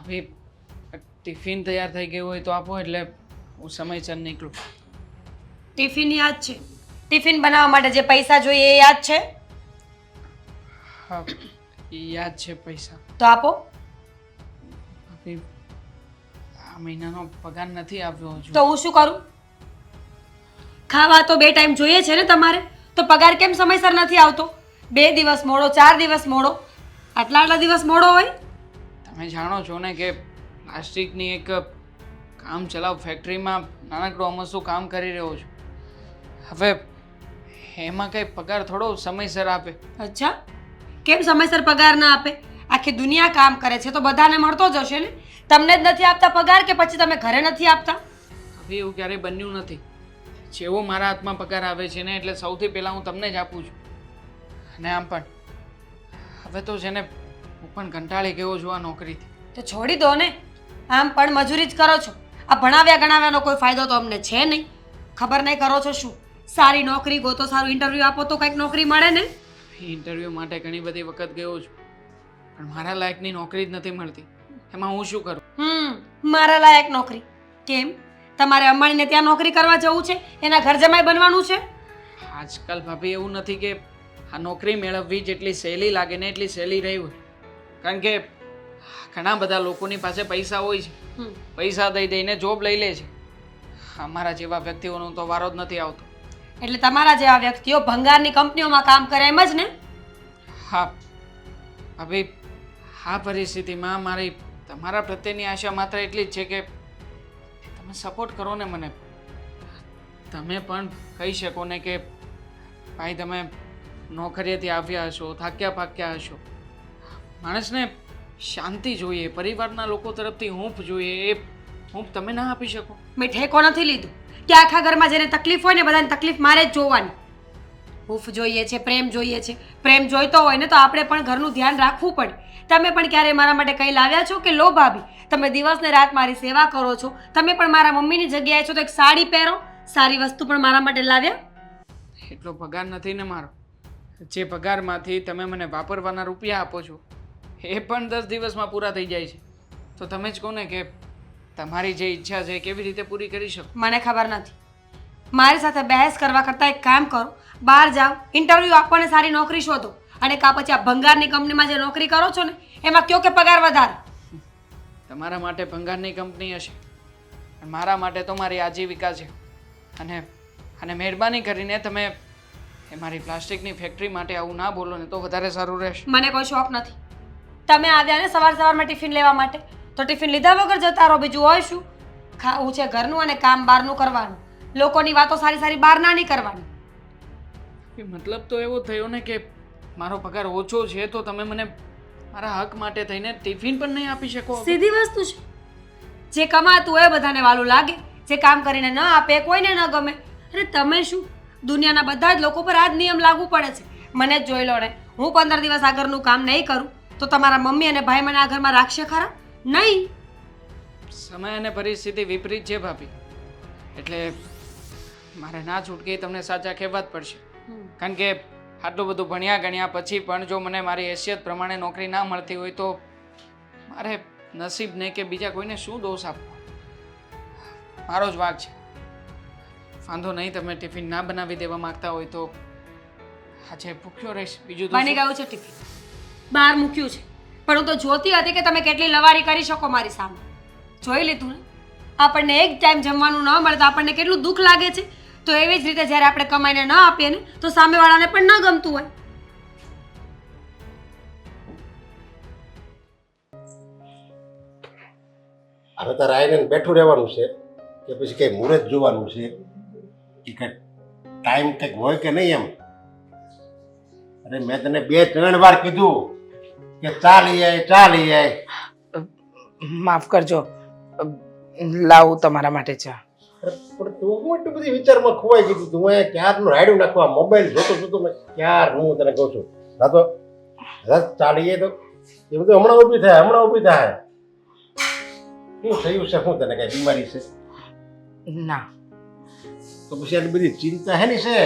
ભાભી ટિફિન તૈયાર થઈ ગયું હોય તો આપો, એટલે હું સમયસર નીકળું. ટિફિન યાદ છે? ટિફિન બનાવવા માટે જે પૈસા જોઈએ એ યાદ છે? હા, યાદ છે પૈસા. તો આપો. ભાભી આ મહિનાનો પગાર નથી આવ્યો હજુ. તો હું શું કરું? ખાવા તો 2 ટાઈમ જોઈએ છે ને તમારે, તો પગાર કેમ સમયસર નથી આવતો? 2 દિવસ મોડો, 4 દિવસ મોડો, આટલા દિવસ મોડો હોય? તમે જાણો છો ને કે પ્લાસ્ટિકની એક કામ ચલાવ ફેક્ટરીમાં નાનકડું અમસ્તું કામ કરી રહ્યો છું. હવે એમાં કંઈ પગાર થોડો સમયસર આપે? અચ્છા, કેમ સમયસર પગાર ના આપે? આખી દુનિયા કામ કરે છે તો બધાને મળતો જ હશે ને. તમને જ નથી આપતા પગાર, કે પછી તમે ઘરે નથી આપતા? હવે એવું ક્યારેય બન્યું નથી. જેવો મારા હાથમાં પગાર આવે છે ને, એટલે સૌથી પહેલાં હું તમને જ આપું છું. અને આમ પણ હવે તો છે ને હું પણ કંટાળી ગયો છું આ નોકરીથી. તો છોડી દો ને. આમ પણ મજૂરી જ કરો છો. આ ભણાવ્યા ગણાવ્યાનો કોઈ ફાયદો તો અમને છે નહીં. ખબર નહીં કરો છો શું? સારી નોકરી ગોતો, સારું ઇન્ટરવ્યૂ આપો તો કંઈક નોકરી મળે ને. ઇન્ટરવ્યૂ માટે ઘણી બધી વખત ગયો છું, પણ મારા લાયકની નોકરી જ નથી મળતી. એમાં હું શું કરું? મારા લાયક નોકરી કેમ? તમારે અંબાણીને ત્યાં નોકરી કરવા જવું છે? એના ઘર જમાઈ બનવાનું છે? આજકાલ ભાભી એવું નથી કે આ નોકરી મેળવવી જેટલી સહેલી લાગે ને એટલી સહેલી રહી હોય. કારણ કે ઘણા બધા લોકોની પાસે પૈસા હોય છે, પૈસા દઈ દઈને જોબ લઈ લે છે. અમારા જેવા વ્યક્તિઓનો તો વારો જ નથી આવતો. એટલે તમારા જેવા વ્યક્તિઓ ભંગારની કંપનીઓમાં કામ કરે એમ જ ને? હા ભાભી, આ પરિસ્થિતિમાં મારી તમારા પ્રત્યેની આશા માત્ર એટલી જ છે કે તમે સપોર્ટ કરો ને મને. તમે પણ કહી શકો ને કે ભાઈ તમે નોકરીએથી આવ્યા હશો, થાક્યા પાક્યા હશો. માણસને શાંતિ જોઈએ, પરિવારના લોકો તરફથી હૂંફ જોઈએ. એ હૂંફ તમે ના આપી શકો? મેં ઠેકો નથી લીધું કે આખા ઘરમાં જેને તકલીફ હોય ને બધાને તકલીફ મારે જ જોવાની. હૂંફ જોઈએ છે, પ્રેમ જોઈએ છે. પ્રેમ જોઈતો હોય ને તો આપણે પણ ઘરનું ધ્યાન રાખવું પડે. તમે પણ ક્યારે મારા માટે કંઈ લાવ્યા છો કે લો ભાભી? તમે દિવસ ને રાત મારી સેવા કરો છો. તમે પણ મારા મમ્મીની જગ્યાએ છો તો એક સાડી પહેરો, સારી વસ્તુ પણ મારા માટે લાવ્યા? એટલો પગાર નથી ને મારો. જે પગારમાંથી તમે મને વાપરવાના રૂપિયા આપો છો એ પણ 10 દિવસમાં પૂરા થઈ જાય છે. તો તમે જ કહો ને કે તમારી જે ઈચ્છા છે એ કેવી રીતે પૂરી કરી શકો? મને ખબર નથી. મારી સાથે બહેસ કરવા કરતાં એક કામ કરો, બહાર જાઓ, ઇન્ટરવ્યૂ આપો ને સારી નોકરી શોધો. અને કાં પછી આ ભંગારની કંપનીમાં જે નોકરી કરો છો ને એમાં કયો કે પગાર વધારે. તમારા માટે ભંગારની કંપની હશે, પણ મારા માટે તો મારી આજીવિકા છે. અને મહેરબાની કરીને તમે એ મારી પ્લાસ્ટિકની ફેક્ટરી માટે આવું ના બોલો ને તો વધારે સારું રહેશે. મને કોઈ શોખ નથી. તમે આવ્યા ને સવારમાં ટિફિન લેવા માટે, તો ટિફિન લીધા વગર જતા રહો. બીજું હોય શું? ખાવું છે ઘરનું અને કામ બહારનું કરવાનું. લોકોની વાતો સારી સારી બહાર ના નહીં કરવાની. મતલબ તો એવો થયો ને કે મારો પગાર ઓછો છે તો તમે મને મારા હક માટે થઈને ટિફિન પણ નહીં આપી શકો? સીધી વસ્તુ છે. જે કમાતું હોય બધાને વાલું લાગે, જે કામ કરીને ન આપે કોઈને ન ગમે. અરે તમે શું, દુનિયાના બધા જ લોકો પર આ જ નિયમ લાગુ પડે છે. મને જ જોઈ લો ને, હું 15 દિવસ આ ઘરનું કામ નહીં કરું તો તમારા મમ્મી અને ભાઈ મને આ ઘરમાં રાખશે ખરા? નહીં. સમય અને પરિસ્થિતિ વિપરીત છે ભાભી, એટલે મારે ના છૂટકે તમને સાચા કહેવા જ પડશે. કારણ કે આટલું બધું ભણ્યા ગણ્યા પછી પણ જો મને મારી હેસિયત પ્રમાણે નોકરી ના મળતી હોય તો મારે નસીબને કે બીજા કોઈને શું દોષ આપવો? મારો જ વાંક છે. વાંધો નહીં, તમે ટિફિન ના બનાવી દેવા માંગતા હોય તો આજે ભૂખ્યો રહીશ. બીજું તો બની ગયું છે ટિફિન, બહાર મૂક્યું છે. પણ હું તો જોતી હતી કે તમે કેટલી લવારી કરી શકો મારી સામે. જોઈ લીધું ને? આપણને એક ટાઈમ જમવાનું ન મળે તો આપણને કેટલું દુઃખ લાગે છે. તો એવી જ રીતે જ્યારે આપણે કમાઈને ન આપીએ ને તો સામેવાળાને પણ ન ગમતું હોય. હવે તારે આવીને બેઠું રહેવાનું છે કે પછી કંઈ મુહૂર્ત જોવાનું છે કે કંઈક ટાઈમ કંઈક હોય કે નહીં એમ? અરે મેં તને 2-3 વાર કીધું કે ચાલી આય. માફ કરજો, લાવું તમારા માટે ચા. અરે પણ તું હું એટલી બધી વિચારમાં ખોવાઈ ગઈ તું. અહીંયા ક્યારનું રાયડું નાખવા મોબાઈલ જોતો મેં ક્યારનું હું તને કહું છું. ના તો ચાલીએ તો એ બધું હમણાં ઊભી થાય. શું થયું છે? શું તને કઈ બીમારી છે? ના, તો પછી આટલી બધી ચિંતા હે ને છે?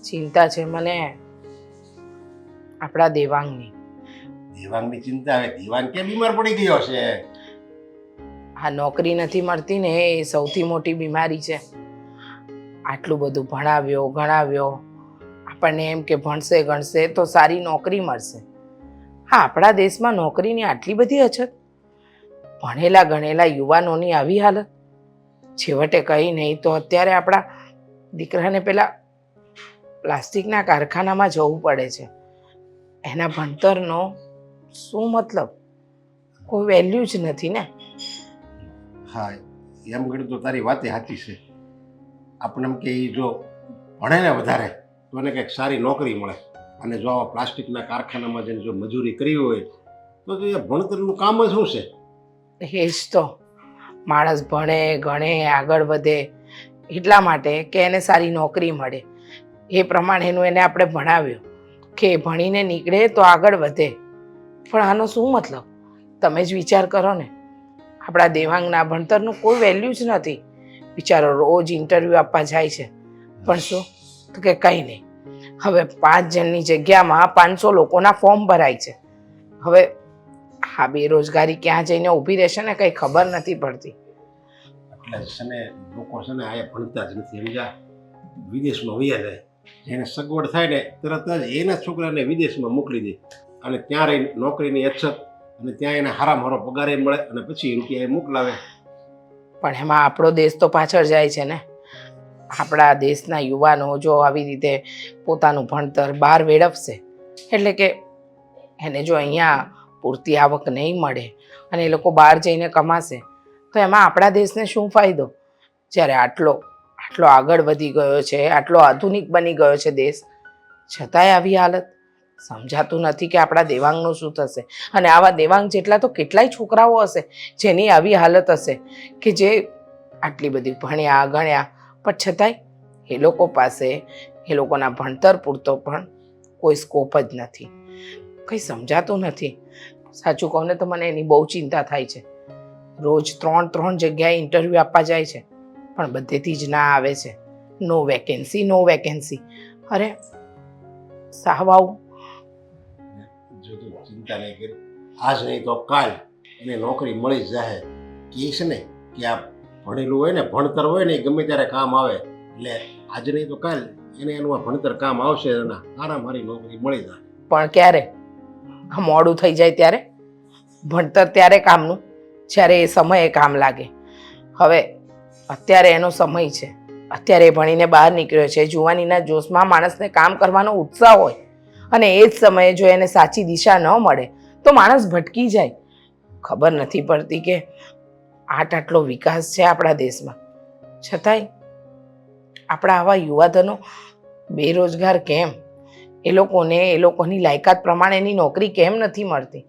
ચિંતા છે મને આપણા દેવાંગની. દેવાંગની ચિંતા? હવે દેવાંગ કેમ બીમાર પડી ગયો છે? આ નોકરી નથી મળતી ને એ સૌથી મોટી બીમારી છે. આટલું બધું ભણાવ્યો ગણાવ્યો, આપણને એમ કે ભણશે ગણશે તો સારી નોકરી મળશે. હા, આપણા દેશમાં નોકરીની આટલી બધી અછત, ભણેલા ગણેલા યુવાનોની આવી હાલત. છેવટે કંઈ નહીં તો અત્યારે આપણા દીકરાને પેલા પ્લાસ્ટિકના કારખાનામાં જવું પડે છે. એના ભણતરનો શું મતલબ? કોઈ વેલ્યુ જ નથી ને. હા, એમ ગણ્યું તો તારી વાત સાચી છે. આપણે એમ કે એ જો ભણે ને વધારે તો એને કંઈક સારી નોકરી મળે, અને જો આવા પ્લાસ્ટિકના કારખાનામાં જઈને જો મજૂરી કરી હોય તો એ ભણતરનું કામ જ શું છે? એ જ તો, માણસ ભણે ગણે આગળ વધે એટલા માટે કે એને સારી નોકરી મળે. એ પ્રમાણેનું એને આપણે ભણાવ્યું કે ભણીને નીકળે તો આગળ વધે. પણ આનો શું મતલબ? તમે જ વિચાર કરો ને. આપણા દેવાંગના ભણતરનું કોઈ વેલ્યુ જ નથી. બિચારો રોજ ઇન્ટરવ્યૂ આપવા જાય છે, પણ શું તો કે કંઈ નહીં. હવે 5 જણની જગ્યામાં 500 લોકોના ફોર્મ ભરાય છે. હવે આ બેરોજગારી ક્યાં જઈને ઊભી રહેશે ને કંઈ ખબર નથી પડતી. એટલે છે ને લોકો છે ને આયા ભણતા જ નથી, સમજ્યા? વિદેશમાં વયા જાય. જેને સગવડ થાય ને તરત જ એના છોકરાને વિદેશમાં મોકલી દે, અને ત્યાં રહી નોકરીની અછત, અને ત્યાં એને હારામાં હારો પગારે મળે, અને પછી રૂપિયા એ મોકલાવે. પણ એમાં આપણો દેશ તો પાછળ જાય છે ને. આપણા દેશના યુવાનો જો આવી રીતે પોતાનું ભણતર બહાર વેડફશે, એટલે કે એને જો અહીંયા પૂરતી આવક નહીં મળે અને એ લોકો બહાર જઈને કમાશે, તો એમાં આપણા દેશને શું ફાયદો? જ્યારે આટલો આગળ વધી ગયો છે, આટલો આધુનિક બની ગયો છે દેશ, છતાંય આવી હાલત. સમજાતું નથી કે આપણા દેવાંગનું શું થશે. અને આવા દેવાંગ જેટલા તો કેટલાય છોકરાઓ હશે જેની આવી હાલત હશે કે જે આટલી બધી ભણ્યા ગણ્યા, પણ છતાંય એ લોકો પાસે એ લોકોના ભણતર પૂરતો પણ કોઈ સ્કોપ જ નથી. કંઈ સમજાતું નથી. સાચું કહું ને તો મને એની બહુ ચિંતા થાય છે. રોજ 3 જગ્યાએ ઇન્ટરવ્યૂ આપવા જાય છે, પણ બધેથી જ ના આવે છે. નો વેકેન્સી, નો વેકેન્સી. અરે સાવ આવું. જો તું ચિંતા નહીં કરી, આજ નહીં તો કાલ એને નોકરી મળી જ જાય. કે છે ને કે આ ભણેલું હોય ને, ભણતર હોય ને, એ ગમે ત્યારે કામ આવે. એટલે આજ નહીં તો કાલ એને એનું આ ભણતર કામ આવશે, અને હારામાં હારી નોકરી મળી જાય. પણ ક્યારે? આ મોડું થઈ જાય ત્યારે? ભણતર ત્યારે કામનું જ્યારે એ સમયે કામ લાગે. હવે અત્યારે એનો સમય છે, અત્યારે એ ભણીને બહાર નીકળ્યો છે. જુવાનીના જોશમાં માણસને કામ કરવાનો ઉત્સાહ હોય, અને એ જ સમયે જો એને સાચી દિશા ન મળે તો માણસ ભટકી જાય. ખબર નથી પડતી કે આટલો વિકાસ છે આપણા દેશમાં, છતાંય આપણા આવા યુવાધનો બેરોજગાર કેમ? એ લોકોની લાયકાત પ્રમાણેની નોકરી કેમ નથી મળતી?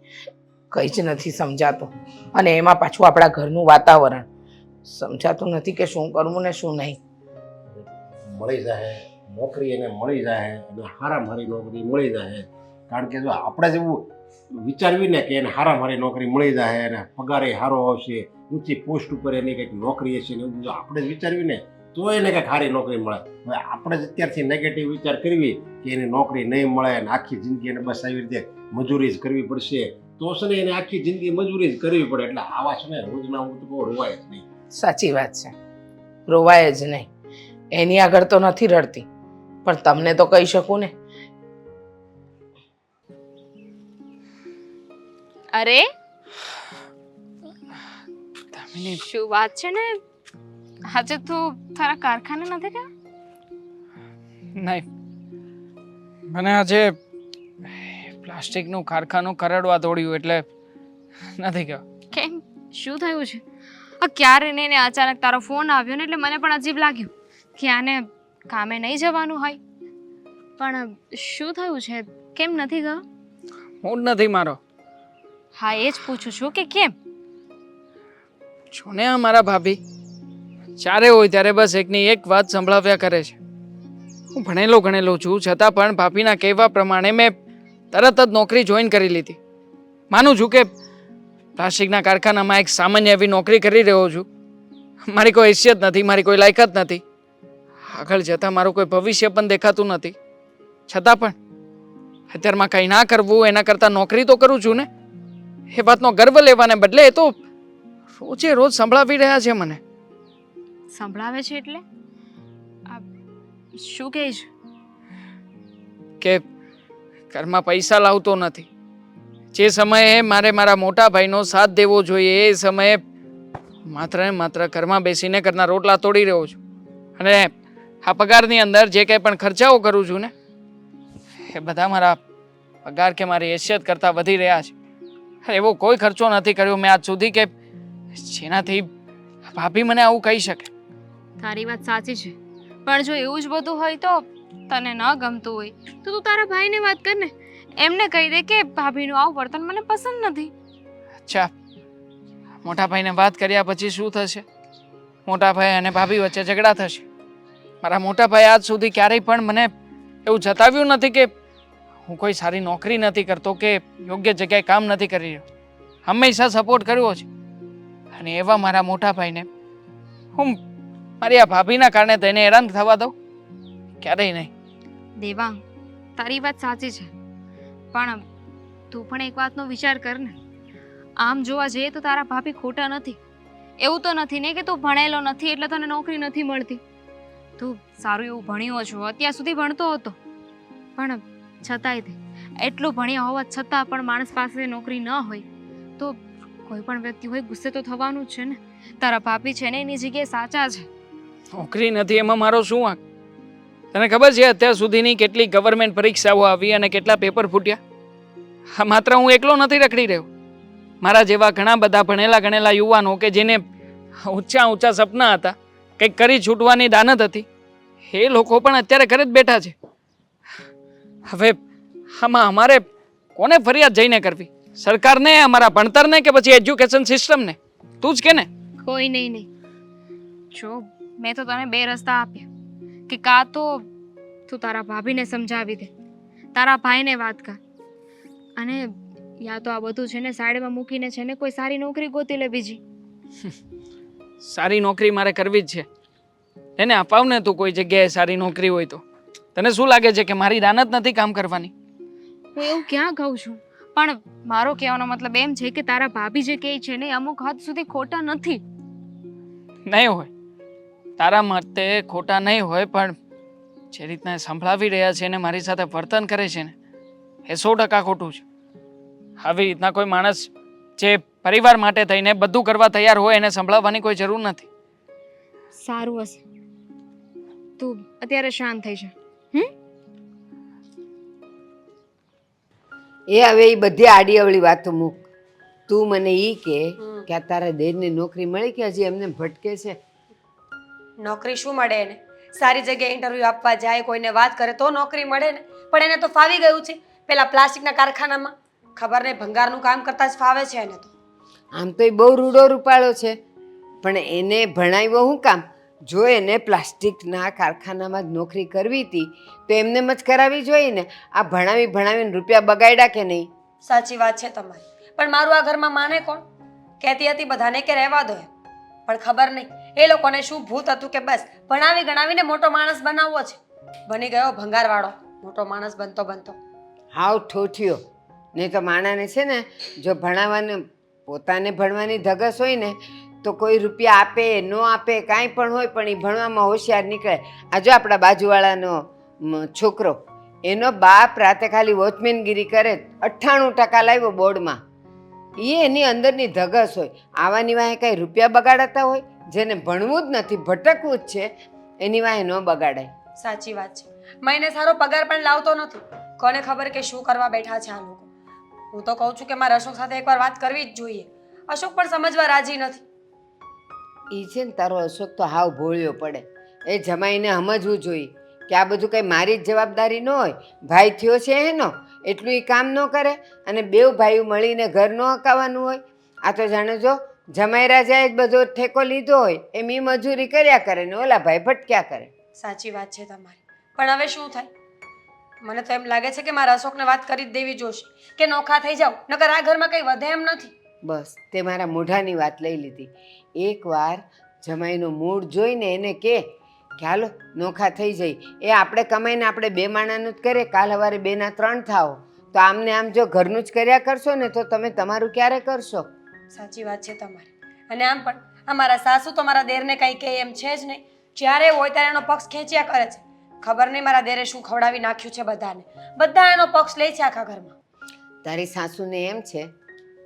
કંઈ જ નથી સમજાતું. અને એમાં પાછું આપણા ઘરનું વાતાવરણ સમજાતું નથી કે શું કરવું ને શું નહીં. મળી જાય નોકરી, એને મળી જાય, અને હારામાં હારી નોકરી મળી જાય. કારણ કે જો આપણે જેવું વિચારવી ને કે એને હારામાં હારી નોકરી મળી જાય, અને પગારે સારો આવશે, ઊંચી પોસ્ટ ઉપર એની કંઈક નોકરી હશે ને, જો આપણે જ વિચારવી ને તો એને કંઈક સારી નોકરી મળે. હવે આપણે જ અત્યારથી નેગેટિવ વિચાર કરવી કે એને નોકરી નહીં મળે અને આખી જિંદગી એને બસ આવી રીતે મજૂરી જ કરવી પડશે, તો છે ને એને આખી જિંદગી મજૂરી જ કરવી પડે. એટલે આવા છે ને રોજના હું તો બહુ રોવાય જ નહીં. સાચી વાત છે, રોવાય જ નહીં. એની આગળ તો નથી રડતી, પણ તમને તો કહી શકું ને. અરે દામિની, શું વાત છે ને, આજે તું તારા કારખાને નથી ગયા? નહીં, મને આજે પ્લાસ્ટિકનું કારખાનું કરડવા દોડ્યું એટલે નથી ગયો. કેમ, શું થયું છે? ક્યારે ને અચાનક તારો ફોન આવ્યો ને એટલે મને પણ અજીબ લાગ્યું કે આને કામે નહીં જવાનું હોય. પણ શું થયું છે, કેમ નથી ગયો? મૂડ નથી મારો. હા, એ જ પૂછું છું કે કેમ. છો ને અમારા ભાભી જ્યારે હોય ત્યારે બસ એકની એક વાત સંભળાવ્યા કરે છે. હું ભણેલો છું, છતાં પણ ભાભીના કહેવા પ્રમાણે મેં તરત જ નોકરી જોઈન કરી લીધી. માનું છું કે પ્લાસ્ટિકના કારખાનામાં એક સામાન્ય એવી નોકરી કરી રહ્યો છું. મારી કોઈ હેસિયત નથી, મારી કોઈ લાયકાત નથી, આગળ જતાં મારું કોઈ ભવિષ્ય પણ દેખાતું નથી. છતાં પણ અત્યારમાં કંઈ ના કરવું એના કરતાં નોકરી તો કરું છું ને. એ વાતનો ગર્વ લેવાને બદલે એ તો રોજે રોજ સંભળાવી રહ્યા છે મને. સંભળાવે છે એટલે આ શું કહે છે? કે ઘરમાં પૈસા લાવતો નથી. જે સમયે મારે મારા મોટા ભાઈનો સાથ દેવો જોઈએ એ સમયે માત્ર ને માત્ર ઘરમાં બેસીને ઘરના રોટલા તોડી રહ્યો છું. અને આ પગારની અંદર જે કંઈ પણ ખર્ચાઓ કરું છું ને એ બધા મારા પગાર કે મારી હેસિયત કરતાં વધી રહ્યા છે. એવો કોઈ ખર્ચો નથી કર્યો મેં આજ સુધી કે જેનાથી ભાભી મને આવું કહી શકે. તારી વાત સાચી છે, પણ જો એવું જ બધું હોય તો તને ન ગમતું હોય તો તું તારા ભાઈને વાત કર ને. એમને કહી દે કે ભાભીનું આવું વર્તન મને પસંદ નથી. અચ્છા, મોટા ભાઈને વાત કર્યા પછી શું થશે? મોટા ભાઈ અને ભાભી વચ્ચે ઝઘડા થશે. મારા મોટા ભાઈ આજ સુધી ક્યારેય પણ મને એવું જતાવ્યું નથી કે હું કોઈ સારી નોકરી નથી કરતો કે યોગ્ય જગ્યાએ કામ નથી કરી રહ્યો. હંમેશા સપોર્ટ કર્યો છે. અને એવા મારા મોટા ભાઈને હું મારી આ ભાભીના કારણે તેને હેરાન થવા દઉં? ક્યારેય નહીં. દેવાંગ, તારી વાત સાચી છે, પણ તું પણ એક વાતનો વિચાર કર ને. આમ જોવા જઈએ તો તારા ભાભી ખોટા નથી. એવું તો નથી ને કે તું ભણેલો નથી એટલે તને નોકરી નથી મળતી. તું સારું એવું ભણ્યો છો, અત્યાર સુધી ભણતો હતો, પણ છતાંય તે એટલું ભણ્યા હોવા છતાં પણ માણસ પાસે નોકરી ન હોય તો કોઈ પણ વ્યક્તિ હોય ગુસ્સે તો થવાનું જ છે ને. તારા ભાભી છે ને એની જગ્યાએ સાચા છે. નોકરી નથી એમાં મારો શું વાંક? તને ખબર છે અત્યાર સુધીની કેટલી ગવર્મેન્ટ પરીક્ષાઓ આવી અને કેટલા પેપર ફૂટ્યા? હા, માત્ર હું એકલો નથી રખડી રહ્યો. મારા જેવા ઘણા બધા ભણેલા ગણેલા યુવાનો કે જેને ઊંચા ઊંચા સપના હતા, કંઈક કરી છૂટવાની દાનત હતી, એ લોકો પણ અત્યારે ઘરે જ બેઠા છે. હવે આમાં અમારે કોને ફરિયાદ જઈને કરવી? સરકારને, અમારા ભણતરને, કે પછી એજ્યુકેશન સિસ્ટમને? તું જ કે ને. કોઈ નહીં નહીં. જો મેં તો તને બે રસ્તા આપ્યા કે કાં તો તું તારા ભાભીને સમજાવી દે, તારા ભાઈને વાત કર, અને યા તો આ બધું છે ને સાઈડમાં મૂકીને છે ને કોઈ સારી નોકરી ગોતી લે બીજી. સારી નોકરી મારે કરવી જ છે. એને અપાવ ને તું કોઈ જગ્યાએ સારી નોકરી હોય તો. તને શું લાગે છે કે મારી દાનત નથી કામ કરવાની? હું એવું ક્યાં કહું છું, પણ મારો કહેવાનો મતલબ એમ છે કે તારા ભાભી જે કહે છે ને એ અમુક હદ સુધી ખોટા નથી. નહીં હોય, તારા મતે ખોટા નહીં હોય, પણ જે રીતના સંભળાવી રહ્યા છે ને મારી સાથે વર્તન કરે છે ને એ 100% ખોટું છે. આવી રીતના કોઈ માણસ જે પરિવાર માટે થઈને બધું કરવા તૈયાર હોય એને સંભળાવવાની કોઈ જરૂર નથી. સારું હશે, તું અત્યારે શાંત થઈ જા. એ હવે એ બધી આડી અવળી વાતો મૂક. તું મને ઈ કે આ તારા દેરની નોકરી મળી કે હજી એમને ભટકે છે? નોકરી શું મળે એને? સારી જગ્યાએ ઇન્ટરવ્યૂ આપવા જાય, કોઈને વાત કરે તો નોકરી મળે ને. પણ એને તો ફાવી ગયું છે પેલા પ્લાસ્ટિકના કારખાનામાં. ખબર નહીં, ભંગારનું કામ કરતા જ ફાવે છે એને તો. આમ તો એ બહુ રૂડો રૂપાળો છે, પણ એને ભણાવ્યો શું કામ? જો એને પ્લાસ્ટિકના કારખાનામાં જ નોકરી કરવી હતી તો એમને જ કરાવી જોઈએ ને. આ ભણાવીને રૂપિયા બગાડ્યા કે નહીં? સાચી વાત છે તમારી, પણ મારું આ ઘરમાં માને કોણ? કહેતી હતી બધાને કે રહેવા દો એમ, પણ ખબર નહીં એ લોકોને શું ભૂત હતું કે બસ ભણાવી ગણાવીને મોટો માણસ બનાવવો છે. બની ગયો ભંગારવાળો મોટો માણસ બનતો બનતો. હાવ ઠોઠિયો. નહીં તો માણાને છે ને જો ભણાવવાનું પોતાને ભણવાની ધગસ હોય ને તો કોઈ રૂપિયા આપે ન આપે કાંઈ પણ હોય, પણ એ ભણવામાં હોશિયાર નીકળે. આ જો આપણા બાજુવાળાનો છોકરો, એનો બાપ રાતે ખાલી વોચમેનગીરી કરે, 98% લાવ્યો બોર્ડમાં. એ એની અંદરની ધગસ હોય. આવાની વાહે કાંઈ રૂપિયા બગાડાતા હોય? જેને ભણવું જ નથી, ભટકવું જ છે, એની વાહે ન બગાડાય. સાચી વાત છે. મહિને સારો પગાર પણ લાવતો નથી. કોને ખબર કે શું કરવા બેઠા છે આ લોકો. હું તો કહું છું કે મારે અશોક સાથે એકવાર વાત કરવી જ જોઈએ. અશોક પણ સમજવા રાજી નથી. એ છે ને તારો અશોક તો હાવ ભોળ્યો પડે. એ જમાઈને સમજવું જોઈએ કે આ બધું કંઈ મારી જ જવાબદારી ન હોય. ભાઈ થયો છે એનો, એટલું એ કામ ન કરે અને બેઉ ભાઈઓ મળીને ઘર ન હકાવવાનું હોય. આ તો જાણે જો જમાઈ રાજાએ જ બધો ઠેકો લીધો હોય એમ એ મજૂરી કર્યા કરે ને ઓલા ભાઈ ભટક્યા કરે. સાચી વાત છે તમારી, પણ હવે શું થાય? મને તો એમ લાગે છે કે મારા અશોકને વાત કરી જ દેવી જોશે કે નોખા થઈ જાવ, નકર આ ઘરમાં કંઈ વધે એમ નથી. બસ તે મારા મોઢાની વાત લઈ લીધી. એકવાર જમાઈનો મૂડ જોઈને એને કે હાલો નોખા થઈ જઈ. એ આપણે કમાઈને આપણે બે માણાનું જ કરીએ, કાલ સવારે 2 ના 3 થાઓ. તો આમને આમ જો ઘરનું જ કર્યા કરશો ને તો તમે તમારું ક્યારે કરશો? સાચી વાત છે તમારી. અને આમ પણ અમારા સાસુ તો મારા દેરને કંઈ કહે એમ છે જ નહીં. જ્યારે હોય ત્યારે એનો પક્ષ ખેંચ્યા કરે છે. ખબર નહીં મારા દેરે શું ખવડાવી નાખ્યું છે બધાને. બધા એનો પક્ષ લે છે આખા ઘરમાં. તારી સાસુને એમ છે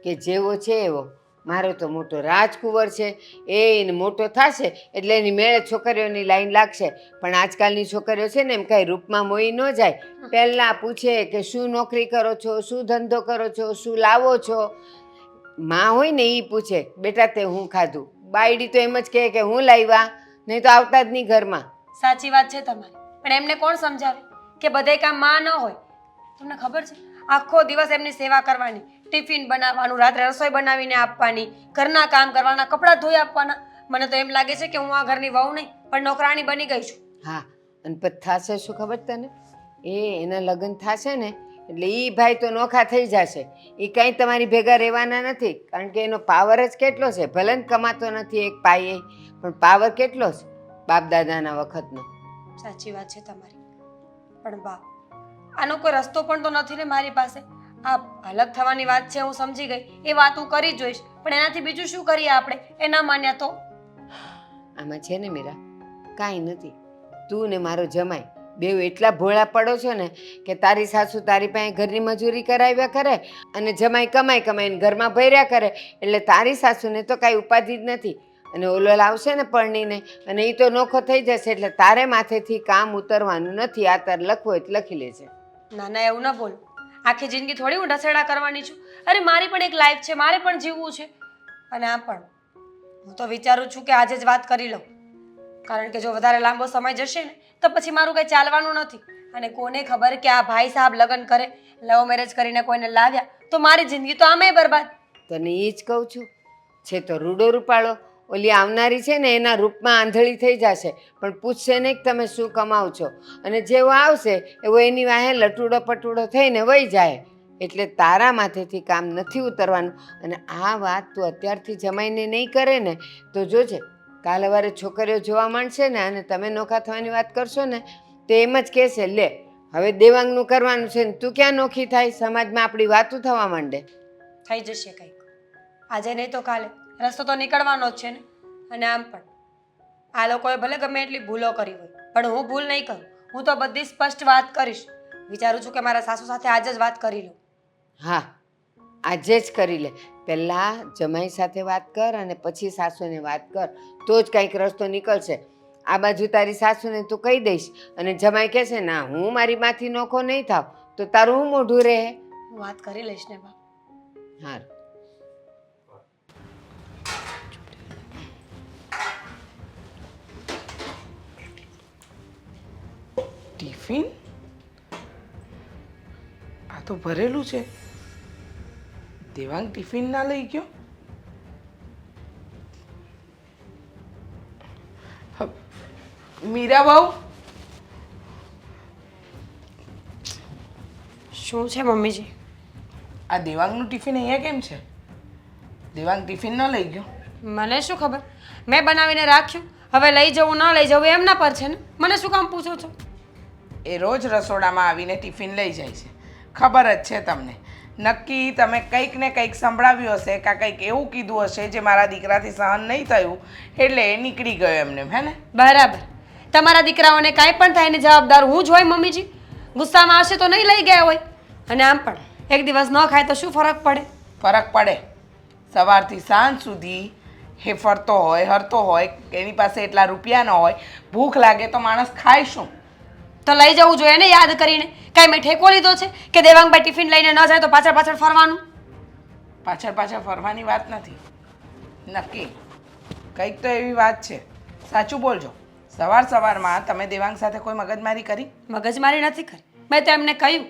કે જેવો છે એવો. મારો તો મોટો રાજકુંવર છે, એને મોટો થશે એટલે એની મેળે છોકરીઓની લાઈન લાગશે. પણ આજકાલની છોકરીઓ છે ને એમ કાંઈ રૂપમાં મોઈ ન જાય. પહેલાં પૂછે કે શું નોકરી કરો છો, શું ધંધો કરો છો, શું લાવો છો. માં હોય ને એ પૂછે બેટા તે હું ખાધું. બાયડી તો એમ જ કહે કે હું લાવ્યા, નહીં તો આવતા જ નહીં ઘરમાં. સાચી વાત છે તમારી, પણ એમને કોણ સમજાવે કે બધે કામ માં ન હોય? તમને ખબર છે આખો દિવસ એમની સેવા કરવાની, ટિફિન બનાવવાનું, રાત્રે રસોઈ બનાવીને આપવાની, ઘરના કામ કરવાના, કપડાં ધોઈ આપવાના. મને તો એમ લાગે છે કે હું આ ઘરની વહુ નહીં પણ નોકરાણી બની ગઈ છું. હા, અને પછી થશે શું ખબર તને? એના લગ્ન થશે ને એટલે એ ભાઈ તો નોખા થઈ જશે. એ કંઈ તમારી ભેગા રહેવાના નથી, કારણ કે એનો પાવર જ કેટલો છે. ભલે ને કમાતો નથી એક પાયે, પણ પાવર કેટલો છે બાપ દાદાના વખતનો. સાચી વાત છે તમારી, પણ બા આનો કોઈ રસ્તો પણ તો નથી ને મારી પાસે. આ અલગ થવાની વાત છે, હું સમજી ગઈ, એ વાત હું કરી જોઈશ, પણ એનાથી બીજું શું કરીએ આપણે? એ ના માન્યા તો? આમાં છે ને મીરા, કાંઈ નથી. તું ને મારો જમાઈ બેવ એટલા ભોળા પડો છો ને કે તારી સાસુ તારી પાસે ઘરની મજૂરી કરાવ્યા કરે અને જમાઈ કમાઈ કમાઈને ઘરમાં ભર્યા કરે, એટલે તારી સાસુને તો કાંઈ ઉપાધિ જ નથી. અને ઓલો લાવશે ને પરણીને અને એ તો નોખો થઈ જશે એટલે તારે માથેથી કામ ઉતરવાનું નથી. આ તાર લખવું હોય તો લખી લેજે. ના ના, એવું ના બોલ. આખી જિંદગી થોડી હું ઢસેડા કરવાની છું. અરે મારી પણ એક લાઈફ છે, મારે પણ જીવવું છે. અને આમ પણ હું તો વિચારું છું કે આજે જ વાત કરી લઉં, કારણ કે જો વધારે લાંબો સમય જશે ને તો પછી મારું કંઈ ચાલવાનું નથી. અને કોને ખબર કે આ ભાઈ સાહેબ લગ્ન કરે, લવ મેરેજ કરીને કોઈને લાવ્યા તો મારી જિંદગી તો આમે બરબાદ. તને એ જ કહું છું. છે તો રૂડો રૂપાળો, ઓલી આવનારી છે ને એના રૂપમાં આંધળી થઈ જશે, પણ પૂછશે નહીં કે તમે શું કમાવ છો. અને જેવો આવશે એવો એની વાહે લટુડો પટુડો થઈને વહી જાય. એટલે તારા માથેથી કામ નથી ઉતરવાનું. અને આ વાત તું અત્યારથી જમાઈને નહીં કરે ને તો જોજે કાલે વારે છોકરીઓ જોવા માંડશે ને અને તમે નોખા થવાની વાત કરશો ને તો એમ જ કહેશે લે હવે દેવાંગનું કરવાનું છે ને તું ક્યાં નોખી થાય? સમાજમાં આપણી વાતું થવા માંડે. થઈ જશે કંઈક, આજે નહીં તો કાલે રસ્તો તો નીકળવાનો જ છે ને. અને આમ પણ આ લોકોએ ભલે ગમે એટલી ભૂલો કરી હોય, પણ હું ભૂલ નહીં કરું. હું તો બધી સ્પષ્ટ વાત કરીશ. વિચારું છું કે મારા સાસુ સાથે આજે જ વાત કરી લઉં. હા, આજે જ કરી લે. પહેલાં જમાઈ સાથે વાત કર અને પછી સાસુને વાત કર, તો જ કંઈક રસ્તો નીકળશે. આ બાજુ તારી સાસુને તું કહી દઈશ અને જમાઈ કહેશે ના હું મારી માંથી નોખો નહીં થાવ તો તારું હું મોઢું રહે. હું વાત કરી લઈશ ને બા. હા, ટિફિન આ તો ભરેલું છે. દેવાંગ ટિફિન ના લઈ ગયો. મીરા બહુ શું છે મમ્મીજી? આ દેવાંગનું ટિફિન અહીંયા કેમ છે? દેવાંગ ટિફિન ન લઈ ગયો? મને શું ખબર, મેં બનાવીને રાખ્યું. હવે લઈ જવું ન લઈ જવું એમના પર છે ને, મને શું કામ પૂછો છો? એ રોજ રસોડામાં આવીને ટિફિન લઈ જાય છે. ખબર જ છે તમને. નક્કી તમે કંઈક ને કંઈક સંભળાવ્યું હશે કાં કંઈક એવું કીધું હશે જે મારા દીકરાથી સહન નહીં થયું એટલે એ નીકળી ગયો એમને, હે ને? બરાબર. તમારા દીકરાઓને કાંઈ પણ થાય એની જવાબદાર હું જ હોય મમ્મીજી. ગુસ્સામાં હશે તો નહીં લઈ ગયા હોય. અને આમ પણ એક દિવસ ન ખાય તો શું ફરક પડે? ફરક પડે. સવારથી સાંજ સુધી એ ફરતો હોય હરતો હોય, એની પાસે એટલા રૂપિયા ન હોય, ભૂખ લાગે તો માણસ ખાય શું? તો લઈ જવું જોઈએ ને યાદ કરીને. કાંઈ મેં ઠેકો લીધો છે કે દેવાંગભાઈ ટિફિન લઈને ન જાય તો પાછળ પાછળ ફરવાનું? પાછળ પાછળ ફરવાની વાત નથી. નક્કી કંઈક તો એવી વાત છે. સાચું બોલજો. સવારમાં તમે દેવાંગ સાથે કોઈ મગજમારી કરી? મગજમારી નથી કરી. મેં તો એમને કહ્યું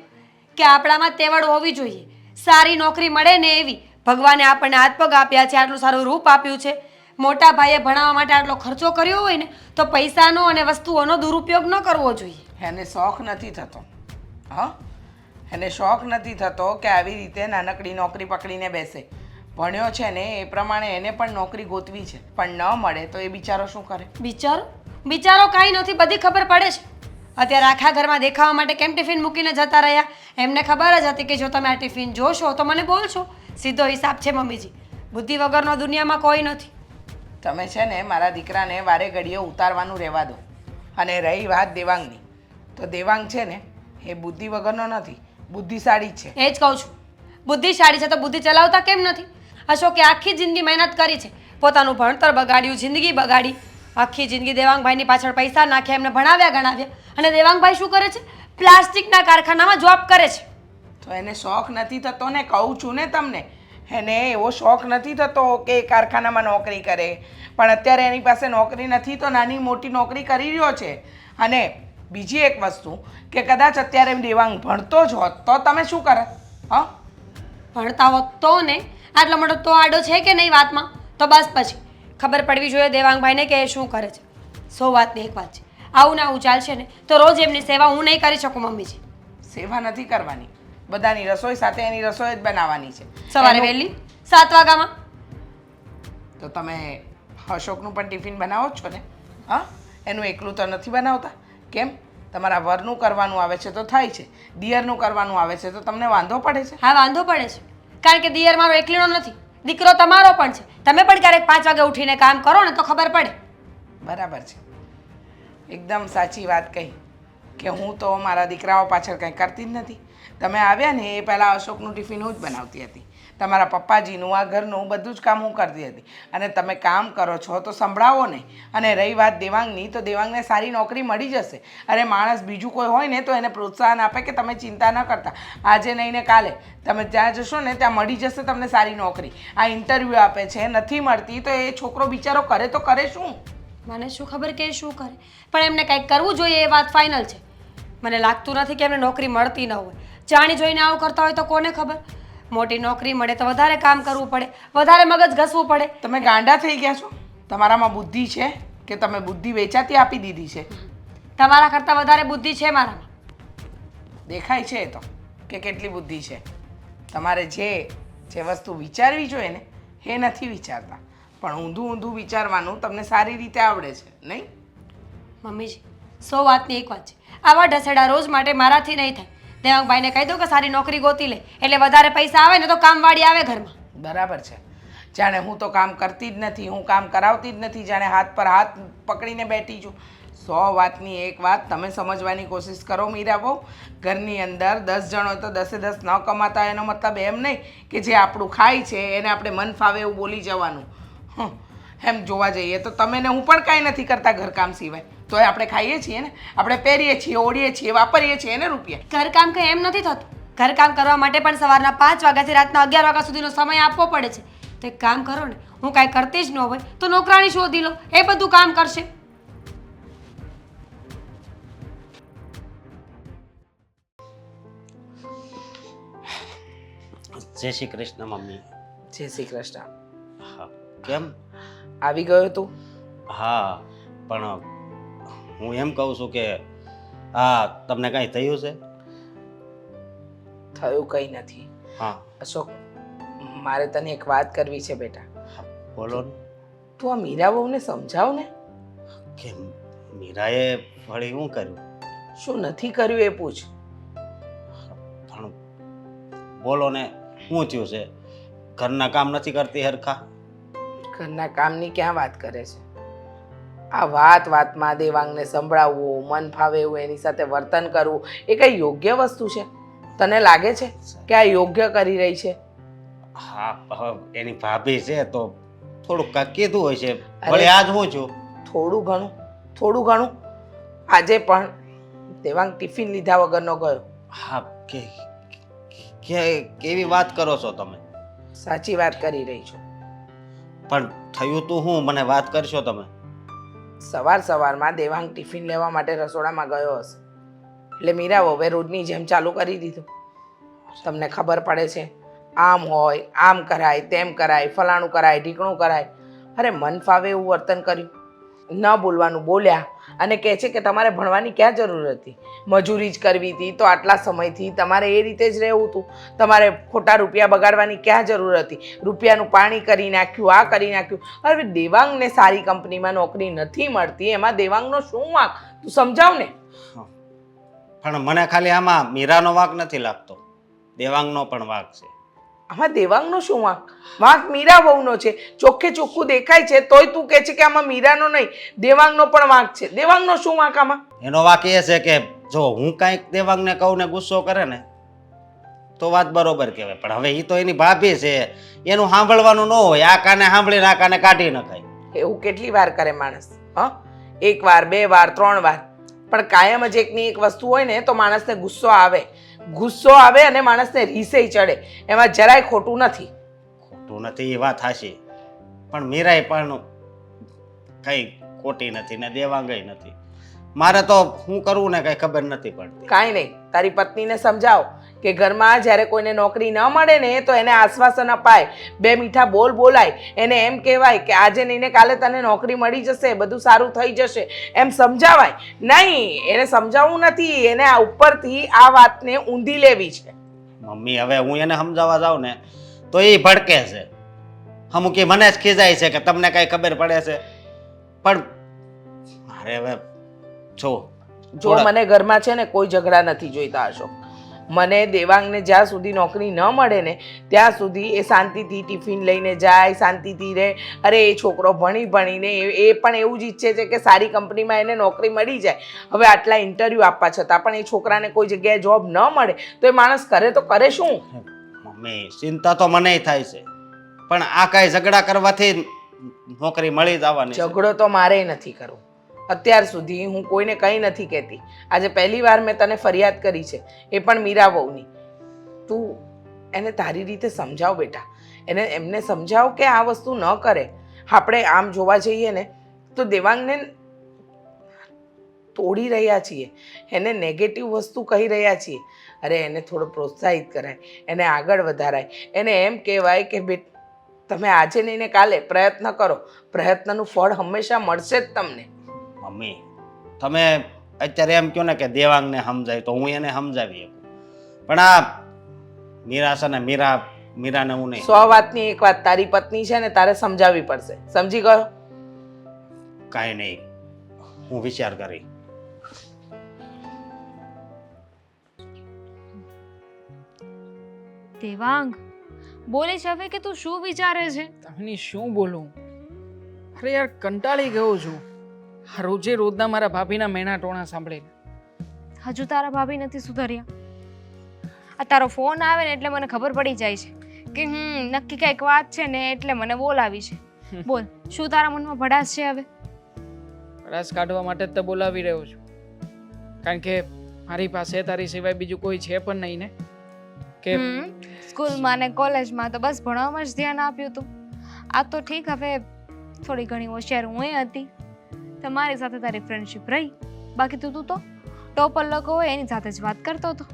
કે આપણામાં તેવડ હોવી જોઈએ, સારી નોકરી મળે ને એવી. ભગવાને આપણને હાથ પગ આપ્યા છે, આટલું સારું રૂપ આપ્યું છે. મોટા ભાઈએ ભણાવવા માટે આટલો ખર્ચો કર્યો હોય ને તો પૈસાનો અને વસ્તુઓનો દુરુપયોગ ન કરવો જોઈએ. એને શોખ નથી થતો. હા, એને શોખ નથી થતો કે આવી રીતે નાનકડી નોકરી પકડીને બેસે. ભણ્યો છે ને એ પ્રમાણે એને પણ નોકરી ગોતવી છે, પણ ન મળે તો એ બિચારો શું કરે? બિચારો કાંઈ નથી, બધી ખબર પડે છે. અત્યારે આખા ઘરમાં દેખાવા માટે કેમ ટિફિન મૂકીને જતા રહ્યા? એમને ખબર જ હતી કે જો તમે આ ટિફિન જોશો તો મને બોલશો. સીધો હિસાબ છે મમ્મીજી. બુદ્ધિ વગરનો દુનિયામાં કોઈ નથી. તમે છે ને મારા દીકરાને વારે ઘડીએ ઉતારવાનું રહેવા દો. અને રહી વાત દેવાંગની, તો દેવાંગ છે ને એ બુદ્ધિ વગરનો નથી, બુદ્ધિશાળી જ છે. એ જ કહું છું, બુદ્ધિશાળી છે તો બુદ્ધિ ચલાવતા કેમ નથી? અશોકે આખી જિંદગી મહેનત કરી છે, પોતાનું ભણતર બગાડ્યું, જિંદગી બગાડી, આખી જિંદગી દેવાંગભાઈની પાછળ પૈસા નાખ્યા, એમને ભણાવ્યા ગણાવ્યા, અને દેવાંગભાઈ શું કરે છે? પ્લાસ્ટિકના કારખાનામાં જોબ કરે છે. તો એને શોખ નથી થતો ને, કહું છું ને તમને, એને એવો શોખ નથી થતો કે એ કારખાનામાં નોકરી કરે, પણ અત્યારે એની પાસે નોકરી નથી તો નાની મોટી નોકરી કરી રહ્યો છે. અને બીજી એક વસ્તુ કે કદાચ અત્યારે દેવાંગ ભણતો જ હોત તો તમે શું કરત? હા, ભણતા હોત તો ને, આટલો મોટો તો આડો છે કે નહીં વાતમાં, તો બસ પછી ખબર પડવી જોઈએ દેવાંગભાઈને કે એ શું કરે છે. 100 વાતની એક વાત છે, આવું ને આવું ચાલશે ને તો રોજ એમની સેવા હું નહીં કરી શકું મમ્મીજી. સેવા નથી કરવાની, બધાની રસોઈ સાથે એની રસોઈ જ બનાવવાની છે. સવારે વહેલી 7 વાગ્યામાં. તો તમે અશોકનું પણ ટિફિન બનાવો જ છો ને? હા, એનું એકલું તો નથી બનાવતા. કેમ? તમારા વરનું કરવાનું આવે છે તો થાય છે, દિયરનું કરવાનું આવે છે તો તમને વાંધો પડે છે? હા, વાંધો પડે છે, કારણ કે દિયર મારો એકલીનો નથી, દીકરો તમારો પણ છે. તમે પણ ક્યારેક 5 વાગે ઉઠીને કામ કરો ને તો ખબર પડે. બરાબર છે, એકદમ સાચી વાત કહી કે હું તો મારા દીકરાઓ પાછળ કંઈ કરતી જ નથી. તમે આવ્યા ને એ પહેલાં અશોકનું ટિફિન હું જ બનાવતી હતી, તમારા પપ્પાજીનું, આ ઘરનું બધું જ કામ હું કરતી હતી. અને તમે કામ કરો છો તો સંભળાવો નહીં. અને રહી વાત દેવાંગની, તો દેવાંગને સારી નોકરી મળી જશે. અરે માણસ બીજું કોઈ હોય ને તો એને પ્રોત્સાહન આપે કે તમે ચિંતા ન કરતા, આજે નહીં ને કાલે તમે ત્યાં જશો ને ત્યાં મળી જશે તમને સારી નોકરી. આ ઇન્ટરવ્યૂ આપે છે, નથી મળતી તો એ છોકરો બિચારો કરે તો કરે શું? મને શું ખબર કે એ શું કરે, પણ એમને કંઈક કરવું જોઈએ એ વાત ફાઇનલ છે. મને લાગતું નથી કે એમને નોકરી મળતી ન હોય. જાણી જોઈને આવું કરતા હોય તો કોને ખબર? મોટી નોકરી મળે તો વધારે કામ કરવું પડે, વધારે મગજ ઘસવું પડે. તમે ગાંડા થઈ ગયા છો? તમારામાં બુદ્ધિ છે કે તમે બુદ્ધિ વેચાતી આપી દીધી છે? તમારા કરતાં વધારે બુદ્ધિ છે મારામાં. દેખાય છે એ તો કે કેટલી બુદ્ધિ છે. તમારે જે વસ્તુ વિચારવી જોઈએ ને એ નથી વિચારતા, પણ ઊંધું ઊંધું વિચારવાનું તમને સારી રીતે આવડે છે નહીં? મમ્મીજી, 100 વાતની એક વાત છે, આવા ઢસેડા રોજ માટે મારાથી નહીં થાય. દેવાંગભાઈને કહી દો કે સારી નોકરી ગોતી લે, એટલે વધારે પૈસા આવે ને તો કામવાળી આવે ઘરમાં. બરાબર છે, જાણે હું તો કામ કરતી જ નથી, હું કામ કરાવતી જ નથી, જાણે હાથ પર હાથ પકડીને બેઠી છું. 100 વાતની એક વાત તમે સમજવાની કોશિશ કરો મીરા બહુ. ઘરની અંદર 10 જણ હોય તો 10 ન કમાતા, એનો મતલબ એમ નહીં કે જે આપણું ખાય છે એને આપણે મન ફાવે એવું બોલી જવાનું. એમ જોવા જઈએ તો તમે ને હું પણ કાંઈ નથી કરતા ઘરકામ સિવાય, તોય આપણે ખાઈએ છીએ ને, આપણે પહેરીએ છીએ, ઓળીએ છીએ, વાપરીએ છીએ એને રૂપિયા. ઘરકામ કંઈ એમ નથી થતું. ઘરકામ કરવા માટે પણ સવારના 5 વાગ્યાથી રાતના 11 વાગ્યા સુધીનો સમય આપવો પડે છે. તો એક કામ કરો ને, હું કાંઈ કરતી જ ન હોય તો નોકરાણી શોધી લો, એ બધું કામ કરશે. જય શ્રી કૃષ્ણ મમ્મી. જય શ્રી કૃષ્ણ. હા, કેમ આવી ગયો તું? હા, પણ હું એમ કહું છું કે હા તમને કાંઈ થયું છે? થયું કંઈ નથી. હા, અશોક, મારે તને એક વાત કરવી છે બેટા. બોલો ને. તું આ મીરા બહુને સમજાવ ને. કે મીરાએ વળી શું કર્યું? શું નથી કર્યું એ પૂછ. પણ બોલો ને, શું થયું છે? ઘરના કામ નથી કરતી હરખા? ઘરના કામની ક્યાં વાત કરે છે? આ વાતમાં દેવાંગને સંભળાવવું, મન ફાવે એવું એની સાથે વર્તન કરવું એ કઈ યોગ્ય વસ્તુ છે? તને લાગે છે કે આ યોગ્ય કરી રહી છે? હા, એની ભાભી છે તો થોડુંક કાંઈક કીધું હોય છે. વળી આજ હું છું. થોડું ઘણું આજે પણ દેવાંગ ટિફિન લીધા વગરનો ગયો. હા, કેવી વાત કરો છો તમે? સાચી વાત કરી રહી છું. પણ થયું તું હું, મને વાત કરશો તમે? સવારમાં દેવાંગ ટિફિન લેવા માટે રસોડામાં ગયો હશે એટલે મીરા હવે રોજની જેમ ચાલુ કરી દીધું. તમને ખબર પડે છે, આમ હોય, આમ કરાય, તેમ કરાય, ફલાણું કરાય, ઢીકણું કરાય. અરે મન ફાવે એવું વર્તન કર્યું, ન બોલવાનું બોલ્યા. અને કહે છે કે તમારે ભણવાની ક્યાં જરૂર હતી, મજૂરી જ કરવી હતી તો આટલા સમયથી તમારે એ રીતે જ રહેવું હતું. તમારે ખોટા રૂપિયા બગાડવાની ક્યાં જરૂર હતી, રૂપિયાનું પાણી કરી નાખ્યું, આ કરી નાખ્યું. હવે દેવાંગને સારી કંપનીમાં નોકરી નથી મળતી, એમાં દેવાંગનો શું વાંક? તું સમજાવ ને. પણ મને ખાલી આમાં મીરાનો વાંક નથી લાગતો, દેવાંગનો પણ વાંક છે. આમાં દેવાંગનો શું વાંક? વાંક મીરા વહુનો છે. ચોખ્ખે ચોખ્ખું દેખાય છે તોય તું કહે છે કે આમાં મીરાનો નહીં દેવાંગનો પણ વાંક છે. દેવાંગનો શું વાંક આમાં? એનો વાક એ છે કે જો હું કાંઈક દેવાંગને કહું ને ગુસ્સો કરે ને તો વાત બરોબર કહેવાય, પણ હવે એ તો એની ભાભી છે, એનું સાંભળવાનું ન હોય. આ કાને સાંભળીને આ કાને કાઢી નખાય. એવું કેટલી વાર કરે માણસ? હ, એક વાર, બે વાર, 3 વાર, પણ કાયમ જ એકની એક વસ્તુ હોય ને તો માણસને ગુસ્સો આવે અને માણસને રીસે ચડે. એમાં જરાય ખોટું નથી. ખોટું નથી એ વાત હાશી, પણ મીરાય પણ કઈ ખોટી નથી ને દેવાંગય નથી. મારે તો શું કરવું ને કઈ ખબર નથી પડતી. કાંઈ નહીં, તારી પત્નીને સમજાવ કે ઘરમાં જ્યારે કોઈને નોકરી ન મળે ને તો એને આશ્વાસન અપાય, 2 મીઠા બોલ બોલાય, એને એમ કહેવાય કે આજે નહીં ને કાલે તને નોકરી મળી જશે, બધું સારું થઈ જશે, એમ સમજાવાય. નહીં, એને સમજાવવું નથી, એને આ ઉપરથી આ વાતને ઊંધી લેવી છે. મમ્મી હવે હું એને સમજાવવા જાઉં ને તો એ ભડકે છે, અમુક મને જ ખીજાય છે કે તમને કઈ ખબર પડે છે. પણ મારે હવે જો મને ઘરમાં છે ને કોઈ ઝઘડા નથી જોઈતા અશોક. મને દેવાંગને જ્યાં સુધી નોકરી ન મળે ને ત્યાં સુધી એ શાંતિથી ટિફિન લઈને જાય, શાંતિથી રહે. અરે એ છોકરો ભણીને એ પણ એવું જ ઈચ્છે છે કે સારી કંપનીમાં એને નોકરી મળી જાય. હવે આટલા ઇન્ટરવ્યૂ આપવા છતાં પણ એ છોકરાને કોઈ જગ્યાએ જોબ ન મળે તો એ માણસ કરે તો કરે શું? મમ્મી ચિંતા તો મને થાય છે, પણ આ કાંઈ ઝઘડા કરવાથી નોકરી મળી જવાની છે. ઝઘડો તો મારે નથી કરવો. અત્યાર સુધી હું કોઈને કંઈ નથી કહેતી. આજે પહેલી વાર મેં તને ફરિયાદ કરી છે, એ પણ મીરા વહુની. તું એને તારી રીતે સમજાવ બેટા, એમને સમજાવ કે આ વસ્તુ ન કરે. આપણે આમ જોવા જઈએ ને તો દેવાંગને તોડી રહ્યા છીએ, એને નેગેટિવ વસ્તુ કહી રહ્યા છીએ. અરે એને થોડો પ્રોત્સાહિત કરાય, એને આગળ વધારાય, એને એમ કહેવાય કે તમે આજે નહીં ને કાલે પ્રયત્ન કરો, પ્રયત્નનું ફળ હંમેશા મળશે જ તમને. મમ્મી તમે અત્યારે એમ કહો ને કે દેવાંગને સમજાય તો હું એને સમજાવી શકું, પણ આ મીરા છે ને મીરાને હું નહીં. 100 વાતની એક વાત, તારી પત્ની છે ને તારે સમજાવવી પડશે. સમજી ગયો? કાંઈ નહીં, હું વિચાર કરી. દેવાંગ બોલે છે હવે કે તું શું વિચારે છે? તમને શું બોલું? અરે યાર કંટાળી ગયો છું આ રોજના મારા ભાભીના મેણા ટોણા સાંભળીને. હજુ તારા ભાભી નથી સુધર્યા. આ તારો ફોન આવે ને એટલે મને ખબર પડી જાય છે કે નક્કી કંઈક વાત છે ને એટલે મને બોલાવી છે. બોલ, શું તારા મનમાં ભડાસ છે હવે? રસ કાઢવા માટે જ તો બોલાવી રહ્યો છું, કારણ કે મારી પાસે તારી સિવાય બીજું કોઈ છે પણ નહીં ને. કે સ્કૂલમાં ને કોલેજમાં તો બસ ભણવામાં જ ધ્યાન આપ્યું હતું. આ તો ઠીક, હવે થોડી ઘણી હોશિયાર હું હતી, તમારી સાથે તારી ફ્રેન્ડશિપ રહી, બાકી તું તો ટોપર લોકો હોય એની સાથે જ વાત કરતો હતો.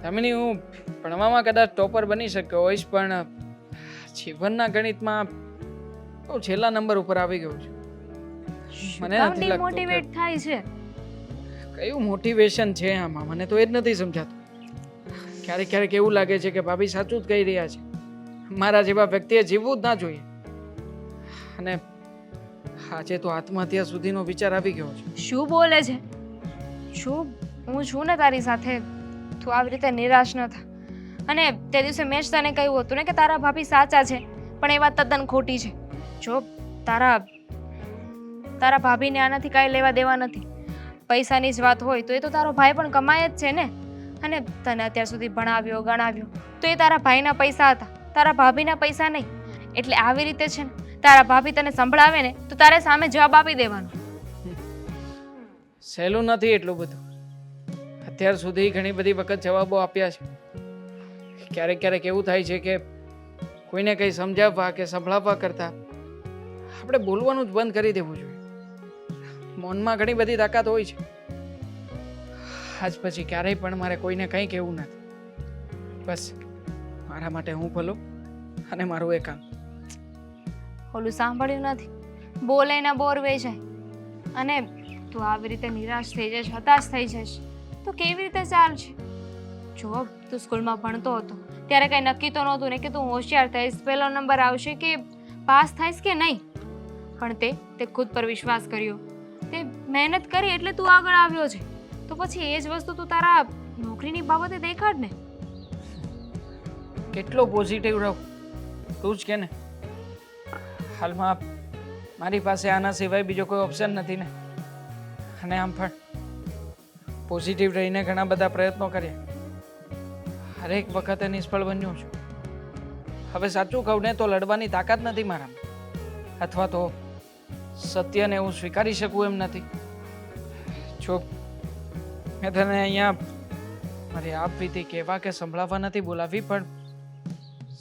તમની હું ભણવામાં કદાચ ટોપર બની શક્યો હોઈશ, પણ જીવનના ગણિતમાં બહુ છેલ્લા નંબર ઉપર આવી ગયો છું. મને નથી લાગતું મોટિવેટ થાય છે. કયું મોટિવેશન છે આમાં, મને તો એ જ નથી સમજાતું. ક્યારેક એવું લાગે છે કે ભાભી સાચું જ કહી રહ્યા છે, મારા જેવા વ્યક્તિએ જીવવું જ ના જોઈએ. અને આજે તો આત્મહત્યા સુધીનો વિચાર આવી ગયો છે. શું બોલે છે? શું હું છું ને તારી સાથે, તું આવી રીતે નિરાશ ન થા. અને તે દિવસે મેં જ તને કહ્યું હતું ને કે તારા ભાભી સાચા છે, પણ એ વાત તદ્દન ખોટી છે. જો તારા ભાભીને આનાથી કાંઈ લેવા દેવા નથી. પૈસાની જ વાત હોય તો એ તો તારો ભાઈ પણ કમાય જ છે ને, અને તને અત્યાર સુધી ભણાવ્યો ગણાવ્યો તો એ તારા ભાઈના પૈસા હતા, તારા ભાભીના પૈસા નહીં. એટલે આવી રીતે છે ને, તારા ભાભી તને સંભળાવે ને તો તારે સામે જવાબ આપી દેવાનો. સહેલું નથી એટલું બધું. અત્યાર સુધી ઘણી બધી વખત જવાબો આપ્યા છે. ક્યારેક એવું થાય છે કે કોઈને કંઈ સમજાવવા કે સંભળાવવા કરતાં આપણે બોલવાનું જ બંધ કરી દેવું જોઈએ. મૌનમાં ઘણી બધી તાકાત હોય છે. આજ પછી ક્યારેય પણ મારે કોઈને કંઈ કહેવું નથી. બસ મારા માટે હું ભલો અને મારું એ કામ. ઓલું સાંભળ્યું નથી? બોલે ને બોર વેચાય. અને તું આવી રીતે નિરાશ થઈ જઈશ, હતાશ થઈ જઈશ તો કેવી રીતે ચાલશે? જો તું સ્કૂલમાં ભણતો હતો ત્યારે કંઈ નક્કી તો નહોતું ને કે તું હોશિયાર થઈશ, પહેલો નંબર આવશે કે પાસ થઈશ કે નહીં. પણ તે ખુદ પર વિશ્વાસ કર્યો, તે મહેનત કરી એટલે તું આગળ આવ્યો છે. તો પછી એ જ વસ્તુ તું તારા નોકરીની બાબતે દેખાડ ને. કેટલો પોઝિટિવ રહું તું જ કે ને. હાલમાં મારી પાસે આના સિવાય બીજો કોઈ ઓપ્શન નથી ને. અને આમ પણ પોઝિટિવ રહીને ઘણા બધા પ્રયત્નો કર્યા, હરેક વખતે નિષ્ફળ બન્યો છું. હવે સાચું કહું ને તો લડવાની તાકાત નથી મારામાં, અથવા તો સત્યને હું સ્વીકારી શકું એમ નથી. જો મેં તને અહીંયા મારી આપ વીતી કહેવા કે સંભળાવવા નથી બોલાવી, પણ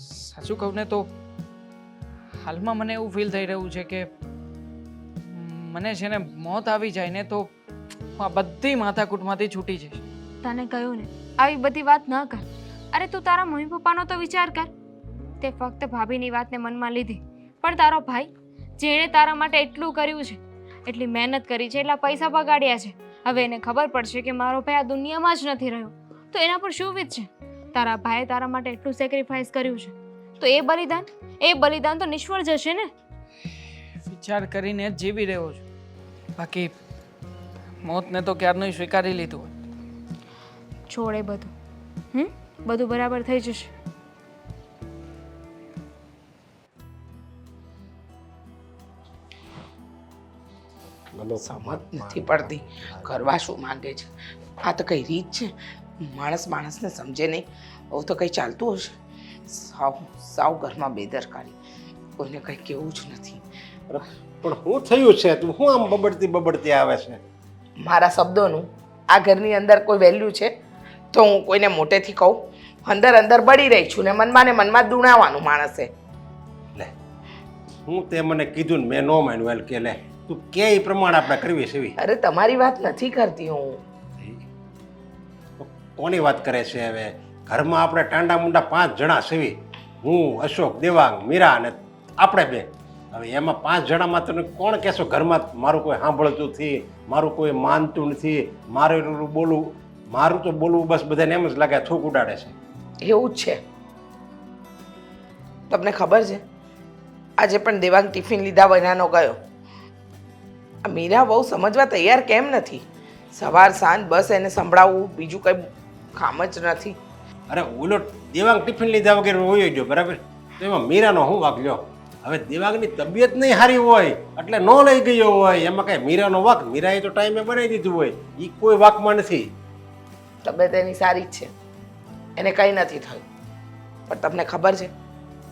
સાચું કહું ને તો હાલમાં મને એવું ફીલ થઈ રહ્યું છે કે મને છે ને મોત આવી જાય ને તો હું આ બધી માથાકૂટમાંથી છૂટી જઈશ. તને કહ્યું ને આવી બધી વાત ન કર. અરે તું તારા મમ્મી પપ્પાનો તો વિચાર કર. તે ફક્ત ભાભીની વાતને મનમાં લીધી, પણ તારો ભાઈ જેણે તારા માટે એટલું કર્યું છે, એટલી મહેનત કરી છે, એટલા પૈસા બગાડ્યા છે, હવે એને ખબર પડશે કે મારો ભાઈ આ દુનિયામાં જ નથી રહ્યો તો એના પર શું વીત છે? તારા ભાઈએ તારા માટે એટલું સેક્રિફાઈસ કર્યું છે તો એ બલિદાન તો નિષ્ફળ જશે ને. વિચાર કરીને જ જીવી રહ્યો છું, બાકી મોતને તો ક્યારનું સ્વીકારી લીધું હોય. છોડે બધું, બધું બરાબર થઈ જશે. સમજ નથી પડતી કરવા શું માંગે છે. આ તો કઈ રીત છે? માણસ માણસને સમજે નહીં, આવું તો કંઈ ચાલતું હશે. સાવ ઘરમાં બેદરકારી, કોઈને કંઈ કેવું જ નથી. પણ શું થયું છે? તું શું આમ બબડતી આવે છે? મારા શબ્દોનું આ ઘરની અંદર કોઈ વેલ્યુ છે તો હું કોઈને મોટેથી કહું? અંદર બળી રહી છું ને મનમાં જ દુણાવવાનું માણસે. લે, હું તે મને કીધું ને મેં ન માન્યું. એલ કે લે તું કે એ પ્રમાણે આપણે કરવી છે. અરે તમારી વાત નથી કરતી હું. કોની વાત કરે છે હવે? ઘરમાં આપણે ટાંડા મુંડા 5 જણા સેવી, હું, અશોક, દેવાંગ, મીરા અને આપણે બે. હવે એમાં 5 જણામાં તને કોણ કહેશો ઘરમાં મારું કોઈ સાંભળતું નથી, મારું કોઈ માનતું નથી, મારું તો બોલવું બસ બધાને એમ જ લાગે થૂક ઉડાડે છે. એવું જ છે. તમને ખબર છે આજે પણ દેવાંગ ટિફિન લીધા વિનાનો ગયો. આ મીરા બહુ સમજવા તૈયાર કેમ નથી? સવાર સાંજ બસ એને સંભળાવવું, બીજું કંઈ કામ જ નથી. અરે ઓલો દેવાંગ ટિફિન લીધા વગર હોયો ગયો બરાબર, તો એમાં મીરાનો શું વાંક લ્યો? હવે દેવાંગની તબિયત નહીં સારી હોય એટલે ન લઈ ગયો હોય, એમાં કાંઈ મીરાનો વાંક? મીરાએ તો ટાઈમે બનાવી દીધું હોય, એ કોઈ વાંકમાં નથી. તબિયત એની સારી જ છે, એને કંઈ નથી થયું. પણ તમને ખબર છે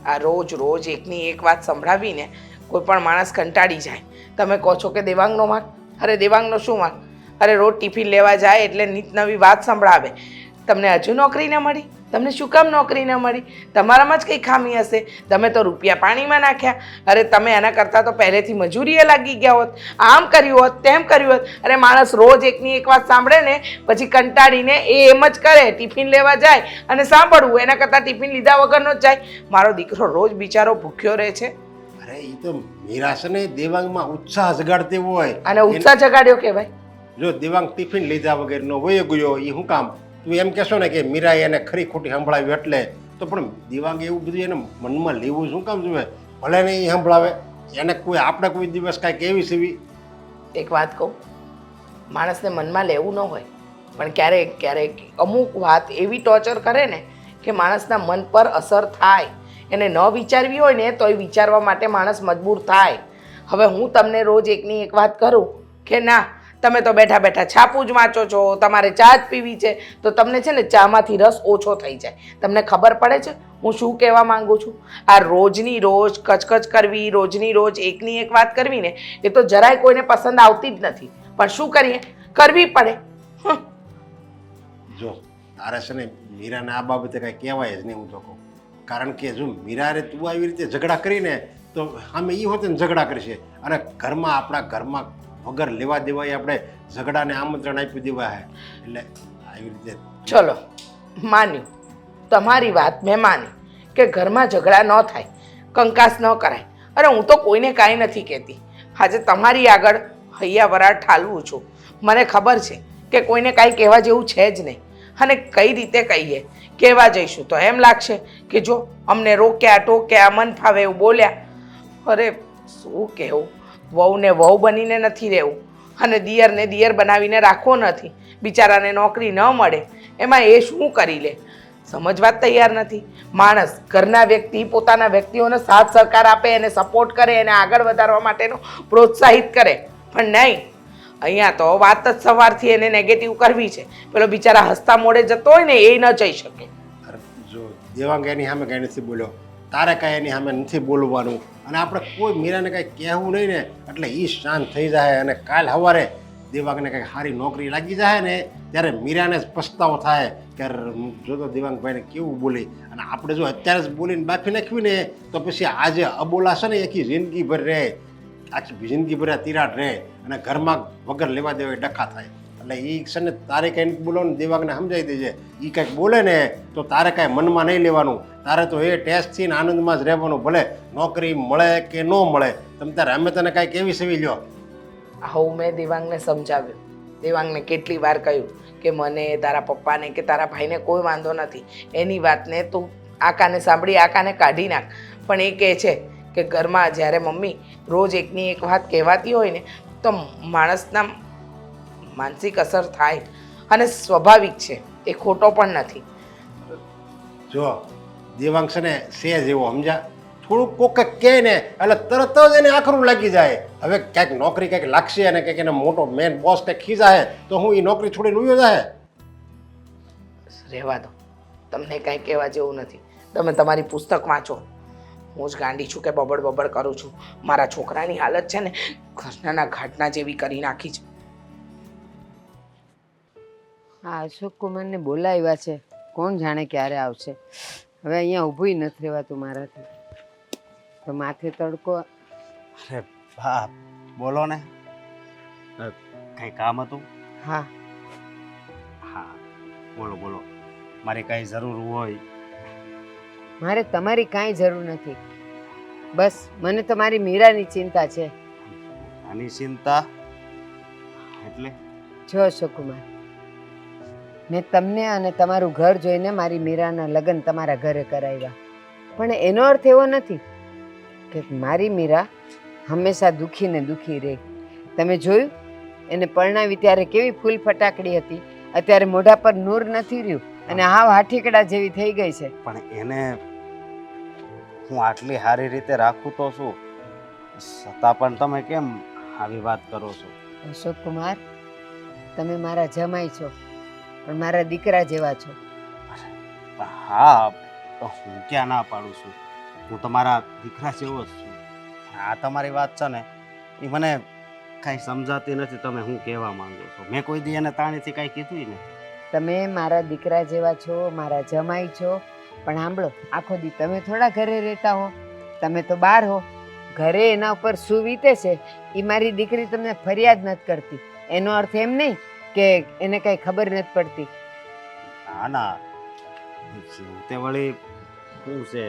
આ રોજ એકની એક વાત સંભળાવીને કોઈ પણ માણસ કંટાળી જાય. તમે કહો છો કે દેવાંગનો વાંક? અરે દેવાંગનો શું વાંક? અરે રોજ ટિફિન લેવા જાય એટલે નીત નવી વાત સંભળાવે. તમને હજુ નોકરી ન મળી? તમને શું કામ નોકરી ન મળી? તમારામાં જ કંઈ ખામી હશે. તમે તો રૂપિયા પાણીમાં નાખ્યા. અરે તમે એના કરતાં તો પહેલેથી મજૂરીએ લાગી ગયા હોત, આમ કર્યું હોત, તેમ કર્યું હોત. અરે માણસ રોજ એકની એક વાત સાંભળે ને પછી કંટાળીને એ એમ જ કરે, ટિફિન લેવા જાય અને સાંભળવું. એના કરતાં ટિફિન લીધા વગરનો જ જાય. મારો દીકરો રોજ બિચારો ભૂખ્યો રહે છે. અરે એ તો મીરા છે ને દેવાંગમાં ઉત્સાહ જગાડતી હોય. અને ઉત્સાહ જગાડ્યો કહેવાય? જો દેવાંગ ટિફિન લીધા વગરનો વયો ગયો, એ શું કામ? તું એમ કહેશો ને કે મીરાએ એને ખરી ખોટી સંભળાવી એટલે તો, પણ દેવાંગ એવું બધું એને મનમાં લેવું શું કામ જોઈએ? ભલે ને એ સંભળાવે, એને કોઈ આપણે કોઈ દિવસ કાંઈક એવી સેવી. એક વાત કહું, માણસને મનમાં લેવું ન હોય, પણ ક્યારેક અમુક વાત એવી ટોર્ચર કરે ને કે માણસના મન પર અસર થાય. એને ન વિચારવી હોય ને તો એ વિચારવા માટે માણસ મજબૂર થાય. હવે હું તમને રોજ એકની એક વાત કરું કે ના તમે તો બેઠા બેઠા છાપું જ વાંચો છો, તમારે ચા જ પીવી છે, તો તમને છે ને ચામાંથી રસ ઓછો થઈ જાય. તમને ખબર પડે છે હું શું કહેવા માંગુ છું? આ રોજની રોજ કચકચ કરવી, રોજની રોજ એકની એક વાત કરવી ને એ તો જરાય કોઈને પસંદ આવતી જ નથી. પણ શું કરીએ, કરવી પડે. જો તારે છે ને મીરાને આ બાબતે કાંઈ કહેવાય જ નહીં, હું તો કહું. કારણ કે જો મીરાને તું આવી રીતે ઝઘડા કરીને તો આમે એ હોતે ને ઝઘડા કરશે, અને આપણા ઘરમાં વગર લેવા દેવાય આપણે ઝઘડાને આમંત્રણ આપી દેવાય. એટલે આવી રીતે ચલો માન્યું, તમારી વાત મેં માની કે ઘરમાં ઝઘડા ન થાય, કંકાસ ન કરાય. અરે હું તો કોઈને કાંઈ નથી કહેતી. આજે તમારી આગળ હૈયા વરાળ ઠાલવું છું. મને ખબર છે કે કોઈને કાંઈ કહેવા જેવું છે જ નહીં, અને કઈ રીતે કહીએ? કહેવા જઈશું તો એમ લાગશે કે જો અમને રોક્યા ટોક્યા, મન ફાવે એવું બોલ્યા. અરે શું કહેવું, વહુને વહુ બનીને નથી રહેવું અને દિયરને દિયર બનાવીને રાખવો નથી. બિચારાને નોકરી ન મળે એમાં એ શું કરી લે? સમજવા જ તૈયાર નથી. માણસ ઘરના વ્યક્તિ પોતાના વ્યક્તિઓને સાથ સહકાર આપે, એને સપોર્ટ કરે, એને આગળ વધારવા માટેનો પ્રોત્સાહિત કરે, પણ નહીં. અહીંયા તો વાત જ સવારથી એને નેગેટિવ કરવી છે. પેલો બિચારા હસતા મોડે જતો હોય ને એ ન જઈ શકે. અરે જો દેવાંગ એની સામે કાંઈ નથી બોલ્યો, તારે કાંઈ એની સામે નથી બોલવાનું, અને આપણે કોઈ મીરાને કાંઈ કહેવું નહીં ને એટલે એ શાંત થઈ જાય. અને કાલ સવારે દેવાંગને કંઈક સારી નોકરી લાગી જાય ને ત્યારે મીરાને જ પસ્તાવો થાય કે જોતો દેવાંગભાઈને કેવું બોલી. અને આપણે જો અત્યારે જ બોલીને બાફી નાખ્યું ને તો પછી આજે અબોલા છે ને આખી જિંદગીભર રહે, આખી જિંદગીભર તિરાડ રહે અને ઘરમાં વગર લેવા દેવા ડખા થાય. એટલે એ છે ને તારે કંઈ બોલો ને દેવાંગને સમજાવી દેજે, એ કંઈક બોલે ને તો તારે કાંઈ મનમાં નહીં લેવાનું, તારે તો એ ટેસ્ટથી ને આનંદમાં જ રહેવાનું, ભલે નોકરી મળે કે ન મળે. તમે તારે અમે તને કાંઈક એવી સેવી લ્યો. આવું મેં દેવાંગને સમજાવ્યું. દેવાંગને કેટલી વાર કહ્યું કે મને તારા પપ્પાને કે તારા ભાઈને કોઈ વાંધો નથી, એની વાતને તું આ કાને સાંભળી આ કાને કાઢી નાખ. પણ એ કહે છે કે ઘરમાં જ્યારે મમ્મી રોજ એકની એક વાત કહેવાતી હોય ને તો માણસના માનસિક અસર થાય, અને સ્વાભાવિક છે, એ ખોટો પણ નથી. જો દેવાંગ છે ને સે જેવો સમજા, થોડુંક કોક કહે ને એટલે તરત જ એને આખરું લાગી જાય. હવે ક્યાંક નોકરી કંઈક લાગશે અને કંઈક એને મોટો મેન બોસ કંઈક ખીજાય તો હું એ નોકરી છોડીને ઉયો જાય. રહેવા દો, તમને કાંઈ કહેવા જેવું નથી. તમે તમારી પુસ્તક વાંચો. હું જ ગાંડી છું કે બબડ બબડ કરું છું. મારા છોકરાની હાલત છે ને ઘરનાના ઘાટના જેવી કરી નાખી છે. હા, અશોક કુમારને બોલાવ્યા છે, કોણ જાણે ક્યારે આવશે. હવે અહીંયા ઊભું નથી રહેવાતું મારાથી, તો માથે તડકો. અરે હા, બોલો ને, કંઈ કામ હતું? હા, હા બોલો બોલો, મારી કાંઈ જરૂર હોય. મારે તમારી કાંઈ જરૂર નથી, બસ મને તો મારી મીરાની ચિંતા છે. આની ચિંતા એટલે? જો અશોક કુમાર, મેં તમને અને તમારું ઘર જોઈને મારી મીરાના લગ્ન તમારા ઘરે કરાવ્યા, પણ એનો અર્થ એવો નથી કે મારી મીરા હંમેશા દુઃખી ને દુઃખી રહે. તમે જોયું એને પરણાવી ત્યારે કેવી ફૂલ ફટાકડી હતી, અત્યારે મોઢા પર નૂર નથી રહ્યું અને હાવ હાઠીકડા જેવી થઈ ગઈ છે. પણ એને હું આટલી સારી રીતે રાખું તો શું, છતાં પણ તમે કેમ આવી વાત કરો છો? અશોક કુમાર, તમે મારા જમાઈ છો, પણ મારા દીકરા જેવા છો. હા, તો હું ક્યાં ના પાડું છું, હું તમારા દીકરા જેવો જ છું. આ તમારી વાત છે ને એ મને કાંઈ સમજાતી નથી. તમે શું કહેવા માંગો છો? મેં કોઈ દી એને તાણીથી કાંઈ કીધું ને. તમે મારા દીકરા જેવા છો, મારા જમાઈ છો, પણ સાંભળો, આખો દી તમે થોડા ઘરે રહેતા હો, તમે તો બહાર હો. ઘરે એના ઉપર શું વીતે છે એ મારી દીકરી તમને ફરિયાદ નથી કરતી. એનો અર્થ એમ નહીં કે એને કંઈ ખબર નથી પડતી. ના ના, તે વળી શું છે,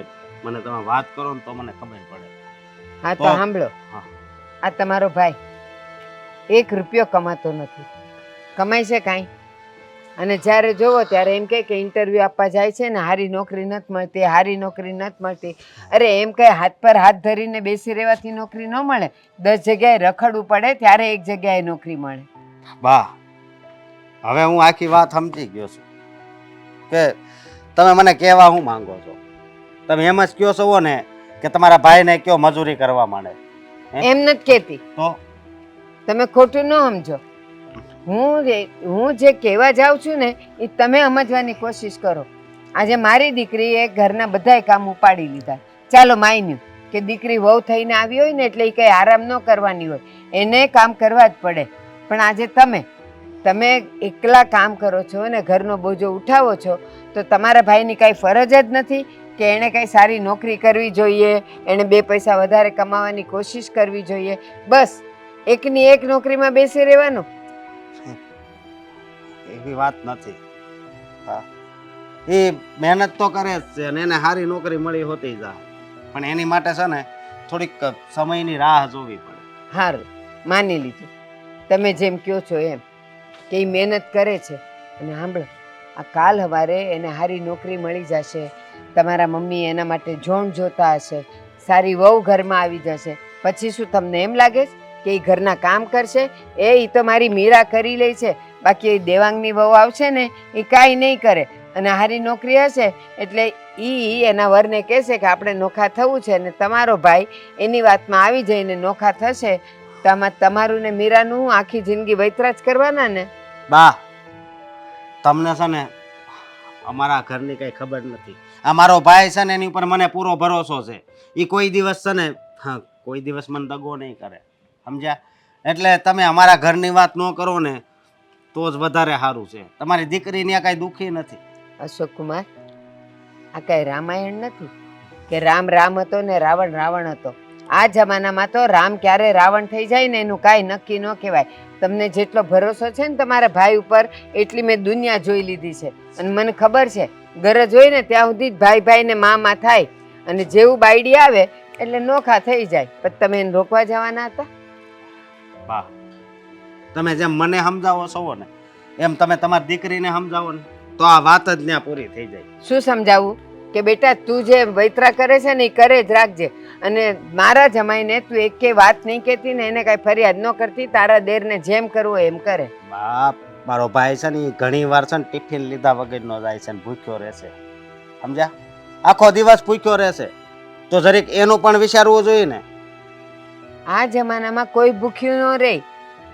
મને તમે વાત કરો ને તો મને ખબર પડે. હા તો તો- સાંભળો, હા. આ તમારો ભાઈ 1 રૂપિયો કમાતો નથી, કમાય છે કાંઈ? અને જ્યારે જોવો ત્યારે એમ કહે કે ઇન્ટરવ્યૂ આપવા જાય છે ને હારી નોકરી નથી મળતી, હારી નોકરી નથી મળતી. અરે એમ કંઈ હાથ પર હાથ ધરીને બેસી રહેવાથી નોકરી ન મળે, 10 જગ્યાએ રખડવું પડે ત્યારે એક જગ્યાએ નોકરી મળે. બા, હવે હું આખી વાત સમજી ગયો છું કે તમે મને કહેવા શું માંગો છો. તમે એમ જ કહો છો ને કે તમારા ભાઈને કયો મજૂરી કરવા માંડે. એમ નથી કહેતી, તો તમે ખોટું ન સમજો. હું જે કહેવા જાઉં છું ને એ તમે સમજવાની કોશિશ કરો. આજે મારી દીકરીએ ઘરના બધાય કામ ઉપાડી લીધા. ચાલો માન્યું કે દીકરી વહુ થઈને આવી હોય ને એટલે એ કંઈ આરામ ન કરવાની હોય, એને કામ કરવા જ પડે. પણ આજે તમે એકલા કામ કરો છો અને ઘરનો બોજો ઉઠાવો છો, તો તમારા ભાઈની કાંઈ ફરજ જ નથી કે એણે કંઈ સારી નોકરી કરવી જોઈએ, એણે 2 પૈસા વધારે કમાવાની કોશિશ કરવી જોઈએ. બસ એકની એક નોકરીમાં બેસી રહેવાનું. એવી વાત નથી. હા, એ મહેનત તો કરે જ છે અને એને સારી નોકરી મળી હોતી જાય, પણ એની માટે છે ને થોડીક સમયની રાહ જોવી પડે. સારું, માની લીધું તમે જેમ કહો છો એમ કે એ મહેનત કરે છે. અને સાંભળો, આ કાલ સવારે એને સારી નોકરી મળી જશે, તમારા મમ્મી એના માટે જોણ જોતા હશે, સારી વહુ ઘરમાં આવી જશે, પછી શું તમને એમ લાગે છે કે એ ઘરના કામ કરશે? એ તો મારી મીરા કરી લે છે, બાકી એ દેવાંગની વહુ આવશે ને એ કાંઈ નહીં કરે. અને સારી નોકરી હશે એટલે એના વરને કહેશે કે આપણે નોખા થવું છે અને તમારો ભાઈ એની વાતમાં આવી જઈને નોખા થશે તો આમાં તમારું ને મીરાનું આખી જિંદગી વૈતરા જ કરવાના ને. બા તમને છે ને અમારા ઘરની કઈ ખબર નથી. આ મારો ભાઈ છે ને એની ઉપર મને પૂરો ભરોસો છે. એ કોઈ દિવસ છે ને કોઈ દિવસ મને દગો નહીં કરે, સમજ્યા? એટલે તમે અમારા ઘરની વાત ન કરો ને તો જ વધારે સારું છે. તમારી દીકરી ત્યાં કાંઈ દુઃખી નથી. અશોક કુમાર, આ કઈ રામાયણ નથી કે રામ રામ હતો ને રાવણ રાવણ હતો. આ જમાનામાં તો રામ ક્યારે રાવણ થઈ જાય ને એનું કાંઈ નક્કી ન કહેવાય. તમને જેટલો ભરોસો છે ને તમારા ભાઈ ઉપર એટલી મેં દુનિયા જોઈ લીધી છે અને મને ખબર છે ગરજ હોય ને ત્યાં સુધી જ ભાઈ ભાઈને માં થાય અને જેવું બાયડી આવે એટલે નોખા થઈ જાય. પણ તમે એને રોકવા જવાના હતા? બા તમે જેમ મને સમજાવો છો ને એમ તમે તમારી દીકરીને સમજાવો ને તો આ વાત જ ત્યાં પૂરી થઈ જાય. શું સમજાવું કે બેટા તું જે વૈતરા કરે છે ને એ કરે જ રાખજે અને મારા જમાઈને તું એકે વાત નહીં કહેતી ને એને કાંઈ ફરિયાદ ન કરતી. તારા દેરને જેમ કરવું હોય એમ કરે. બાપ મારો ભાઈ છે ને ઘણી વાર છે ને ટિફિન લીધા વગરનો જાય છે ને ભૂખ્યો રહેશે, સમજ્યા? આખો દિવસ ભૂખ્યો રહેશે તો જરીક એનું પણ વિચારવું જોઈએ ને. આ જમાનામાં કોઈ ભૂખ્યું ન રહે.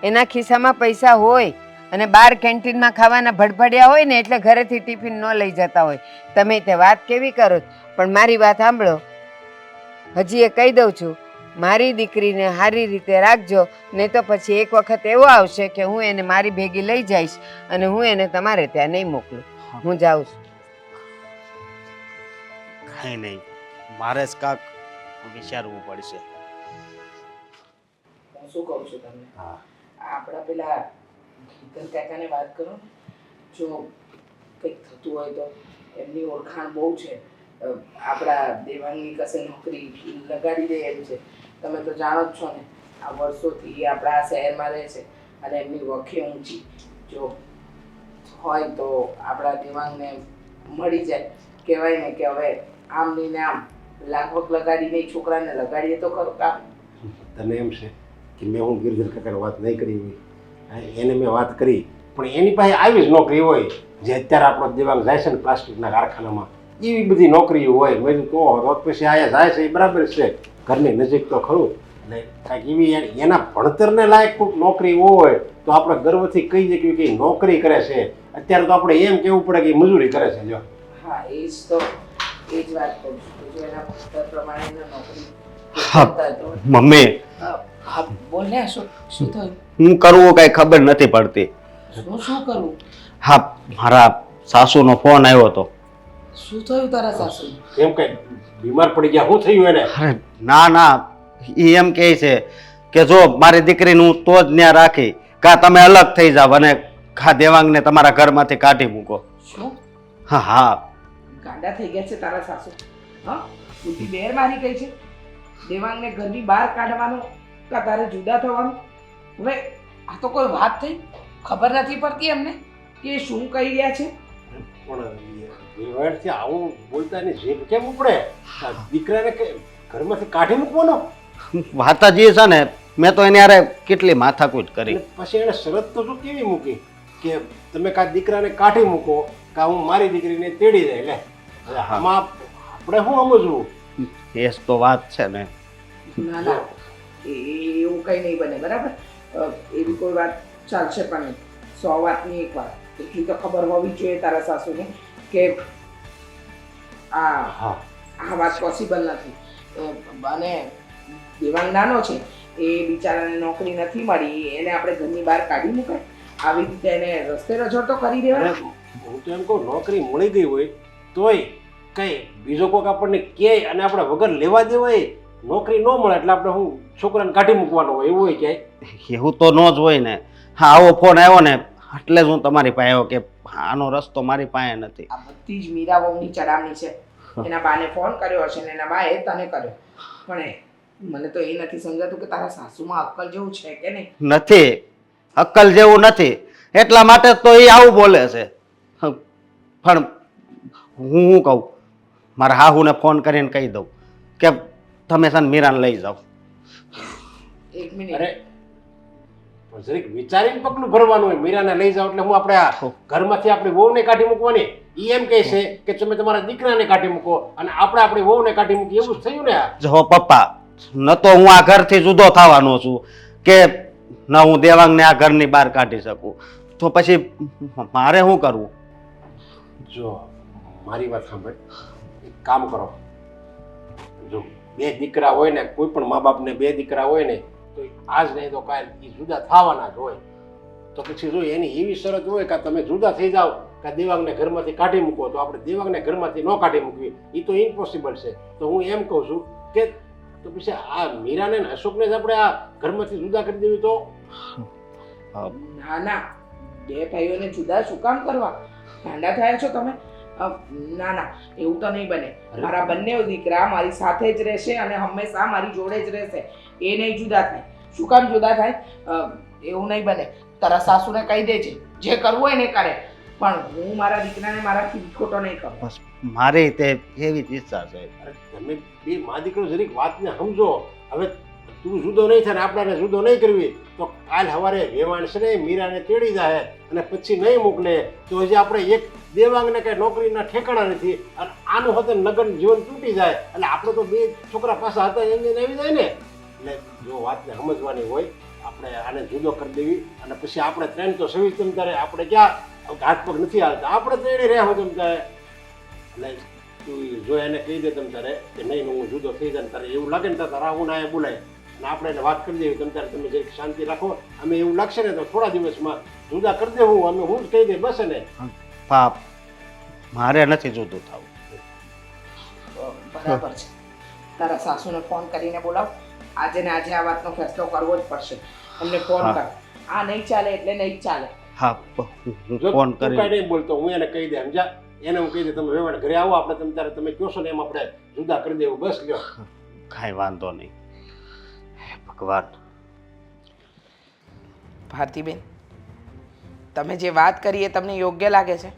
એના ખિસ્સામાં પૈસા હોય અને બહાર કેન્ટીનમાં ખાવાના ભડભડિયા હોય ને એટલે ઘરેથી ટિફિન ન લઈ જતા હોય. તમે તે વાત કેવી કરો છો? પણ મારી વાત સાંભળો, હજી એ કહી દઉં છું, મારી દીકરીને સારી રીતે રાખજો નહીં તો પછી એક વખત એવો આવશે કે હું એને મારી ભેગી લઈ જઈશ અને હું એને તમારે ત્યાં નહીં મોકલું. હું જાઉં છું. કાંઈ નહીં, મારે જ કાંક વિચારવું પડશે. હું શું કહું છું તમને, હા આપણા પેલા ગીતન કાકાને વાત કરો. જો કંઈક થતું હોય તો એમની ઓળખાણ બહુ છે. આપણા દેવાંગની કસે નોકરી લગાડી દે એમ છે. તમે તો જાણો જ છો ને આ વર્ષોથી આપણા આ શહેરમાં રહે છે અને એમની વખે ઊંચી. જો હોય તો આપણા દેવાંગને મળી જાય. કહેવાય ને કે હવે આમ નહીં ને આમ લાગવગ લગાડીને છોકરાને લગાડીએ તો ખરું કામ. તને એમ છે કે મેં હું ગિરધર કાકાને વાત નહીં કરી હોય, એને મેં વાત કરી પણ એની પાસે આવી જ નોકરી હોય જે અત્યારે આપણો દેવાંગ જાય છે ને પ્લાસ્ટિકના કારખાનામાં એવી બધી નોકરીઓ હોય. મેં કીધું તો પછી આયા જાય છે એ બરાબર છે, ઘરની નજીક તો ખરું. એટલે કાંઈક એવી એના ભણતરને લાયક કોઈક નોકરી હોય તો આપણે ગર્વથી કહી શકીએ કે નોકરી કરે છે. અત્યારે તો આપણે એમ કહેવું પડે કે મજૂરી કરે છે. જો હા એ જ વાત કરું છું. જો એના ભણતર પ્રમાણે નોકરી હા કરતા તો મમ્મી હા બોલ ને શું થયું? હું કરવું કાંઈ ખબર નથી પડતી. શું કરવું? હા મારા સાસુનો ફોન આવ્યો હતો. શું થયું તારા સાસુ? એમ કઈ બીમાર પડી ગયા, શું થયું એને? અરે ના ના, એ એમ કહે છે કે જો મારી દીકરીનું તો જ ત્યાં રાખી કાં તમે અલગ થઈ જાવ અને ખા દેવાંગને તમારા ઘરમાંથી કાઢી મૂકો. શું? હા હા ગાંડા થઈ ગયા છે તારા સાસુ? હા બુદ્ધિ બેર મારી ગઈ છે? દેવાંગને ઘરની બહાર કાઢવાનું કે તારે જુદા થવાનું? હવે આ તો કોઈ વાત થઈ? ખબર નથી પડતી એમને કે શું કહી રહ્યા છે? પણ વેવાડથી આવું બોલતા એની જીભ કેમ ઉપડે? દીકરાને ઘરમાંથી કાઢી મૂકવાનો? વાત જ એ છે ને, મેં તો એને યારે કેટલી માથાકૂટ કરી. પછી એને શરત તો શું કેવી મૂકી કે તમે કાં દીકરાને કાઢી મૂકો કાં હું મારી દીકરીને તેડી જાય. લે આમાં આપણે શું સમજવું? એ જ તો વાત છે ને. ના ના એવું કંઈ નહીં બને, બરાબર? એવી કોઈ વાત ચાલશે પણ નહીં. 100 વાતની એક વાત એટલી તો ખબર હોવી જોઈએ તારા સાસુને કે આ વાત પોસિબલ નથી. અને દેવાંગ નાનો છે, એ બિચારાને નોકરી નથી મળી, એને આપણે ઘરની બહાર કાઢી મૂકાય? આવી રીતે એને રસ્તે રઝળતો કરી દેવાય? હું તો એમ કહું નોકરી મળી ગઈ હોય તોય કઈ બીજો કોઈક આપણને કહે અને આપણે વગર લેવા દેવાય નોકરી ન મળે એટલે આપણે હું છોકરાને કાઢી મૂકવાનો હોય એવું હોય ક્યાંય? એવું તો ન જ હોય ને. હા આવો ફોન આવ્યો ને એટલે જ હું તમારી પાસે આવ્યો કે આનો રસ્તો મારી પાસે નથી. આ બધી જ મીરા વહુની ચડામણી છે. એના બાને ફોન કર્યો હશે ને એના બાએ તને કર્યો. પણ મને તો એ નથી સમજાતું કે તારા સાસુમાં અક્કલ જેવું છે કે નહીં? નથી, અક્કલ જેવું નથી એટલા માટે તો એ આવું બોલે છે. પણ હું શું કહું, મારા હાહુને ફોન કરીને કહી દઉં કે તમે છે ને મીરાને લઈ જાઓ. એક મિનિટ. અરે જરીક વિચારીને પગલું ભરવાનું હોય. મીરાને લઈ જાવ એટલે હું આપણે આ ઘરમાંથી આપણી વહુને કાઢી મૂકવાની ઈ એમ કહે છે કે તમે તમારા દીકરાને કાઢી મૂકો અને આપણે આપણી વહુને કાઢી મૂકી, એવું જ થયું ને આ? જો પપ્પા, ન તો હું આ ઘરથી જુદો થવાનો છું કે ન હું દેવાંગને આ ઘરની બહાર કાઢી શકું, તો પછી મારે શું કરવું? જો મારી વાત સાંભળ, એક કામ કરો, જો બે દીકરા હોય ને, કોઈ પણ મા બાપને બે દીકરા હોય ને, તો આજ નહીં તો કાલ એ જુદા થવાના જ હોય. તો પછી જો એની એવી શરત હોય કે તમે જુદા થઈ જાઓ કે દેવાંગને ઘરમાંથી કાઢી મૂકો, તો આપણે દેવાંગને ઘરમાંથી ન કાઢી મૂકવી, એ તો ઇમ્પોસિબલ છે. તો હું એમ કહું છું કે તો પછી આ મીરાને ને અશોકને જ આપણે આ ઘરમાંથી જુદા કરી દેવી. તો ના ના, બે ભાઈઓને જુદા શું કામ કરવા? ગાંડા થયા છો તમે? ના ના, એવું તો નહીં બને. મારા બંને દીકરા મારી સાથે જ રહેશે અને હંમેશા મારી જોડે જ રહેશે. એ નહીં જુદા થાય. શું કામ જુદા થાય? એવું નહીં બને. તારા સાસુને કહી દેજે, જે કરવું હોય ને કરે, પણ હું મારા દીકરાને મારાથી ખોટો નહીં કરું. બસ મારી તે એવી જ ઈચ્છા છે. અરે તમે બે મા દીકરો જરીક વાતને સમજો. હવે તું જુદો નહીં થાય ને આપણાને જુદો નહીં કરવી, તો કાલ સવારે વેવાણ છે ને મીરાને તેડી જાય અને પછી નહીં મોકલે, તો હજી આપણે એક દેવાંગને કઈ નોકરીના ઠેકાણા નથી અને આનું હતું લગ્ન જીવન તૂટી જાય. એટલે આપણે તો બે છોકરા પાછા હતા એને આવી જાય ને. એટલે જો વાતને સમજવાની હોય, આપણે આને જુદો કરી દેવી અને પછી આપણે ત્રણ તો સવી તમ તારે આપણે ક્યાં હાથ પગ નથી હાલતા, આપણે ત્રણે રહેવું તમ તારે. એટલે તું જો એને કહી દે તમ તારે કે નહીં હું જુદો થઈ જાય, તારે એવું લાગે ને તારા હું ના બોલાય અને આપણે એને વાત કરી દેવી તમ તારે, તમે જરીક શાંતિ રાખો. અમે એવું લાગશે ને તો થોડા દિવસમાં જુદા કરી દેવું, અમે હું જ કહી દે બસ. ને પાપ, મારે નથી જુદું થવું. બરાબર છે. તારા સાસુને ફોન કરીને બોલાવ. આજે ને આજે આ વાતનો ફેસલો કરવો જ પડશે. અમને ફોન કર. આ નહીં ચાલે એટલે નહીં ચાલે. હા, જો ફોન તું કરી. કાંઈ નહીં બોલતો, હું એને કહી દે સમજા. એને હું કહી દે તમે વેવાણ ઘરે આવો, આપણે તમ તારે તમે કહો છો ને એમ આપણે જુદા કરી દેવું, બસ. લ્યો કાંઈ વાંધો નહીં. ભગવાન. ભારતીબેન, તમે જે વાત કરી એ તમને યોગ્ય લાગે છે?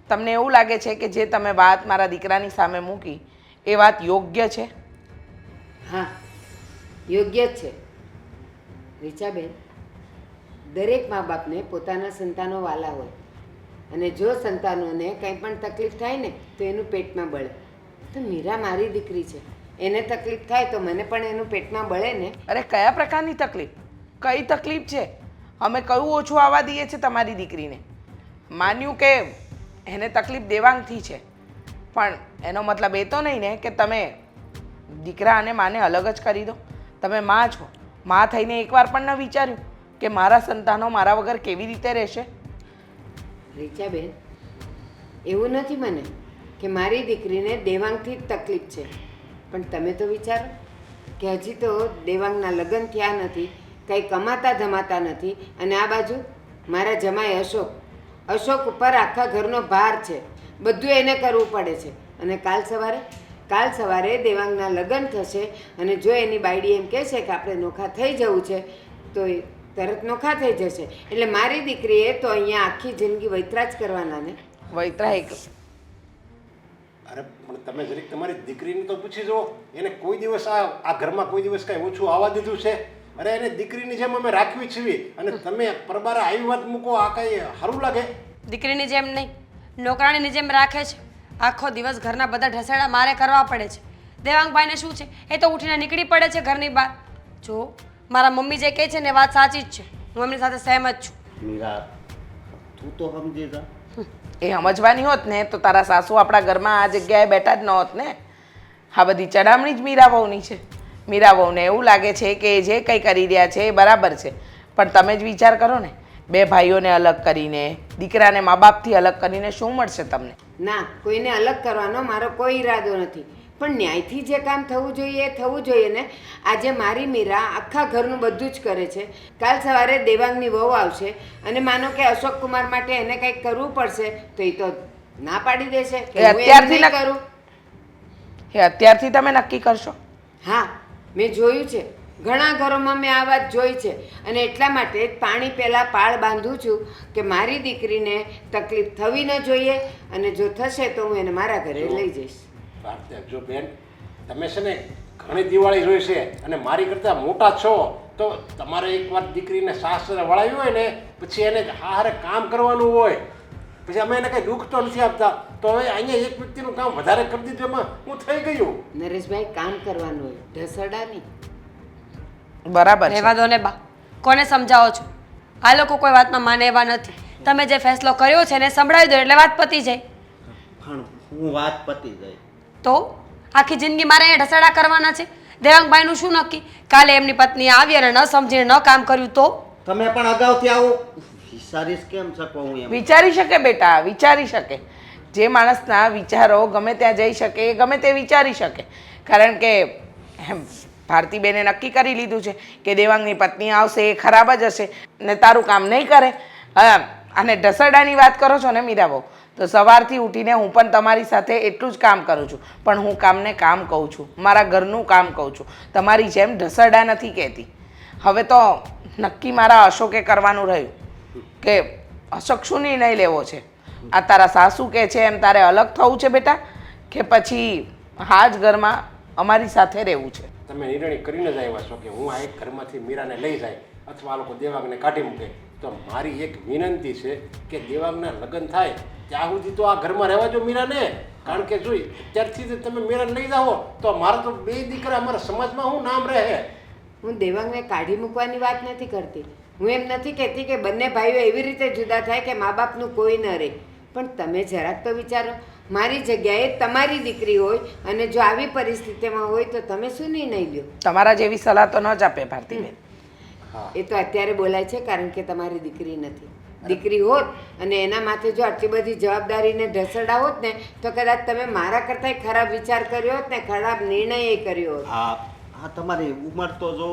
તમને એવું લાગે છે કે જે તમે વાત મારા દીકરાની સામે મૂકી એ વાત યોગ્ય છે? હા, યોગ્ય જ છે રીચાબેન. દરેક મા બાપને પોતાના સંતાનો વાલા હોય અને જો સંતાનોને કંઈ પણ તકલીફ થાય ને તો એનું પેટમાં બળે. તો મીરા મારી દીકરી છે, એને તકલીફ થાય તો મને પણ એનું પેટમાં બળે ને. અરે કયા પ્રકારની તકલીફ? કઈ તકલીફ છે? અમે કયું ઓછું આવવા દઈએ છીએ તમારી દીકરીને? માન્યું કે એને તકલીફ દેવાંગથી છે, પણ એનો મતલબ એ તો નહીં ને કે તમે દીકરા અને માને અલગ જ કરી દો. તમે માં છો, માં થઈને એકવાર પણ ન વિચાર્યું કે મારા સંતાનો મારા વગર કેવી રીતે રહેશે? રીચાબેન, એવું નથી મને કે મારી દીકરીને દેવાંગથી જ તકલીફ છે, પણ તમે તો વિચારો કે હજી તો દેવાંગના લગ્ન થયા નથી, કંઈ કમાતા ધમાતા નથી, અને આ બાજુ મારા જમાઈ અશોક ઉપર આખા ઘરનો ભાર છે, બધું એને કરવું પડે છે. અને કાલ સવારે દેવાંગના લગ્ન થશે અને જો એની બાયડી એમ કહે છે કે આપણે નોખા થઈ જવું છે તો એ તરત નોખા થઈ જશે. એટલે મારી દીકરીએ તો અહીંયા આખી જિંદગી વૈતરા જ કરવાના ને. વૈતરા એક અરે પણ તમે જરીક તમારી દીકરીને તો પૂછી જુઓ, એને કોઈ દિવસ આ ઘરમાં કોઈ દિવસ કાંઈ ઓછું આવવા દીધું છે? અરે એને દીકરીની જેમ અમે રાખવી છીએ અને તમે પરબારે આવી વાત મૂકો, આ કાંઈ સારું લાગે? દીકરીની જેમ નહીં, નોકરાણીની જેમ રાખે છે. આખો દિવસ ઘરના બધા ઢસેડા મારે કરવા પડે છે. દેવાંગભાઈને શું છે, એ તો ઉઠીને નીકળી પડે છે ઘરની બહાર. જો મારા મમ્મી જે કહે છે ને વાત સાચી જ છે, હું એમની સાથે સહેમત છું. મીરા, તું તો સમજી જા. એ સમજવાની હોત ને તો તારા સાસુ આપણા ઘરમાં આ જગ્યાએ બેઠા જ ન હોત ને. આ બધી ચડામણી જ મીરા વહુની છે. મીરા વહુને એવું લાગે છે કે એ જે કંઈ કરી રહ્યા છે એ બરાબર છે, પણ તમે જ વિચાર કરો ને, બે ભાઈઓને અલગ કરીને, દીકરાને મા બાપથી અલગ કરીને શું મળશે તમને? ના, કોઈને અલગ કરવાનો મારો કોઈ ઈરાદો નથી, પણ ન્યાયથી જે કામ થવું જોઈએ એ થવું જોઈએ ને. આજે મારી મીરા આખા ઘરનું બધું જ કરે છે. કાલ સવારે દેવાંગની વહુ આવશે અને માનો કે અશોક કુમાર માટે એને કંઈક કરવું પડશે તો એ તો ના પાડી દેશે કે હું એમ નહીં કરું. એ અત્યારથી તમે નક્કી કરશો? હા, મેં જોયું છે, ઘણા ઘરોમાં મેં આ વાત જોઈ છે અને એટલા માટે જ પાણી પહેલાં પાળ બાંધું છું કે મારી દીકરીને તકલીફ થવી ન જોઈએ અને જો થશે તો હું એને મારા ઘરે લઈ જઈશ. જો બેન, તમે છે ને ઘણી દિવાળી જોઈ છે અને મારી કરતાં મોટા છો, તો તમારે એકવાર દીકરીને સાસરે વળાવી હોય ને પછી એને હારે કામ કરવાનું હોય. પછી અમે એને કઈ દુઃખ તો નથી આપતા, તો હવે અહીંયા એક વ્યક્તિનું કામ વધારે કરી દીધું એમાં હું થઈ ગયું. નરેશભાઈ કામ કરવાનું હોય, ઢસડા નહીં. બરાબર છે. રહેવા દો ને બા, કોને સમજાવો છો? આ લોકો કોઈ વાતમાં માને એવા નથી. તમે જે ફેસલો કર્યો છે એને સંભળાવી દો એટલે વાત પતી જાય. પણ હું વાત પતી જાય. તો આખી જિંદગી મારે અહીંયા ઢસડા કરવાના છે? દેવાંગભાઈનું શું નક્કી? કાલે એમની પત્ની આવી અને ન સમજીને ન કામ કર્યું તો? તમે પણ અગાઉથી આવું વિચારીશ કેમ શકો હું એમ? વિચારી શકે બેટા, વિચારી શકે. જે માણસના વિચારો ગમે ત્યાં જઈ શકે એ ગમે તે વિચારી શકે. કારણ કે એમ ભારતીબેને નક્કી કરી લીધું છે કે દેવાંગની પત્ની આવશે એ ખરાબ જ હશે ને તારું કામ નહીં કરે. અને ઢસરડાની વાત કરો છો ને મીરાબહુ, તો સવારથી ઉઠીને હું પણ તમારી સાથે એટલું જ કામ કરું છું, પણ હું કામને કામ કહું છું, મારા ઘરનું કામ કહું છું, તમારી જેમ ઢસરડા નથી કહેતી. હવે તો નક્કી મારા અશોકે કરવાનું રહ્યું કે અશોક શું નિર્ણય લેવો છે. આ તારા સાસુ કહે છે એમ તારે અલગ થવું છે બેટા, કે પછી હા જ ઘરમાં અમારી સાથે રહેવું છે? તમે નિર્ણય કરીને જ આવ્યા છો કે હું આ એક ઘરમાંથી મીરાને લઈ જાય અથવા આ લોકો દેવાંગને કાઢી મૂકે. તો મારી એક વિનંતી છે કે દેવાંગના લગ્ન થાય ત્યાં સુધી તો આ ઘરમાં રહેવા જો મીરાને. કારણ કે જોઈ અત્યારથી જ તમે મીરાને લઈ જાઓ તો મારા તો બે દીકરા અમારા સમાજમાં શું નામ રહે. હું દેવાંગને કાઢી મૂકવાની વાત નથી કરતી. હું એમ નથી કહેતી કે બંને ભાઈઓ એવી રીતે જુદા થાય કે મા બાપનું કોઈ ન રહે. પણ તમે જરાક તો વિચારો, મારી જગ્યાએ તમારી દીકરી હોય અને જો આવી પરિસ્થિતિમાં હોય તો તમે શું નિર્ણય લ્યો? તમારા જેવી સલાહ તો ન જ આપે ભારતીબેન. એ તો અત્યારે બોલાય છે કારણ કે તમારી દીકરી નથી. દીકરી હોત અને એના માથે જો આટલી બધી જવાબદારીને ઢસડા હોત ને તો કદાચ તમે મારા કરતાંય ખરાબ વિચાર કર્યો હોત ને ખરાબ નિર્ણય કર્યો હોત. હા તમારી ઉંમર તો જો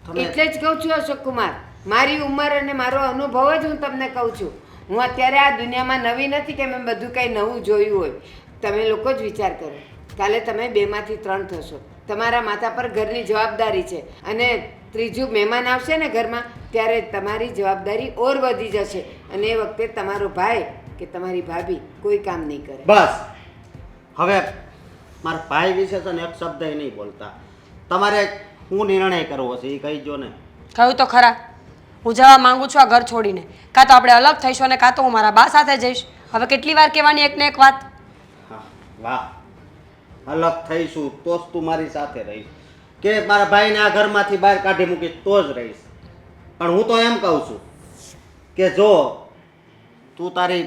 તમે એટલે જ કહું છું અશોક કુમાર, મારી ઉંમર અને મારો અનુભવ જ હું તમને કહું છું. હું અત્યારે આ દુનિયામાં નવી નથી કે મેં બધું કંઈ નવું જોયું હોય. તમે લોકો જ વિચાર કરો, કાલે તમે 2માંથી 3 થશો, તમારા માથા પર ઘરની જવાબદારી છે અને ત્રીજું મહેમાન આવશે ને ઘરમાં ત્યારે તમારી જવાબદારી ઓર વધી જશે અને એ વખતે તમારો ભાઈ કે તમારી ભાભી કોઈ કામ નહીં કરે. બસ હવે મારા ભાઈ વિશે છે ને એક શબ્દ નહીં બોલતા. તમારે શું નિર્ણય કરવો છે એ કહીજો ને. કહ્યું તો ખરા, હું જવા માંગુ છું આ ઘર છોડીને. કાં તો આપણે અલગ થઈશું અને કાં તો હું મારા બા સાથે જઈશ. હવે કેટલી વાર કહેવાની એકને એક વાત? હા વાહ, અલગ થઈશું તો જ તું મારી સાથે રહીશ કે મારા ભાઈને આ ઘરમાંથી બહાર કાઢી મૂકીશ તો જ રહીશ. પણ હું તો એમ કહું છું કે જો તું તારી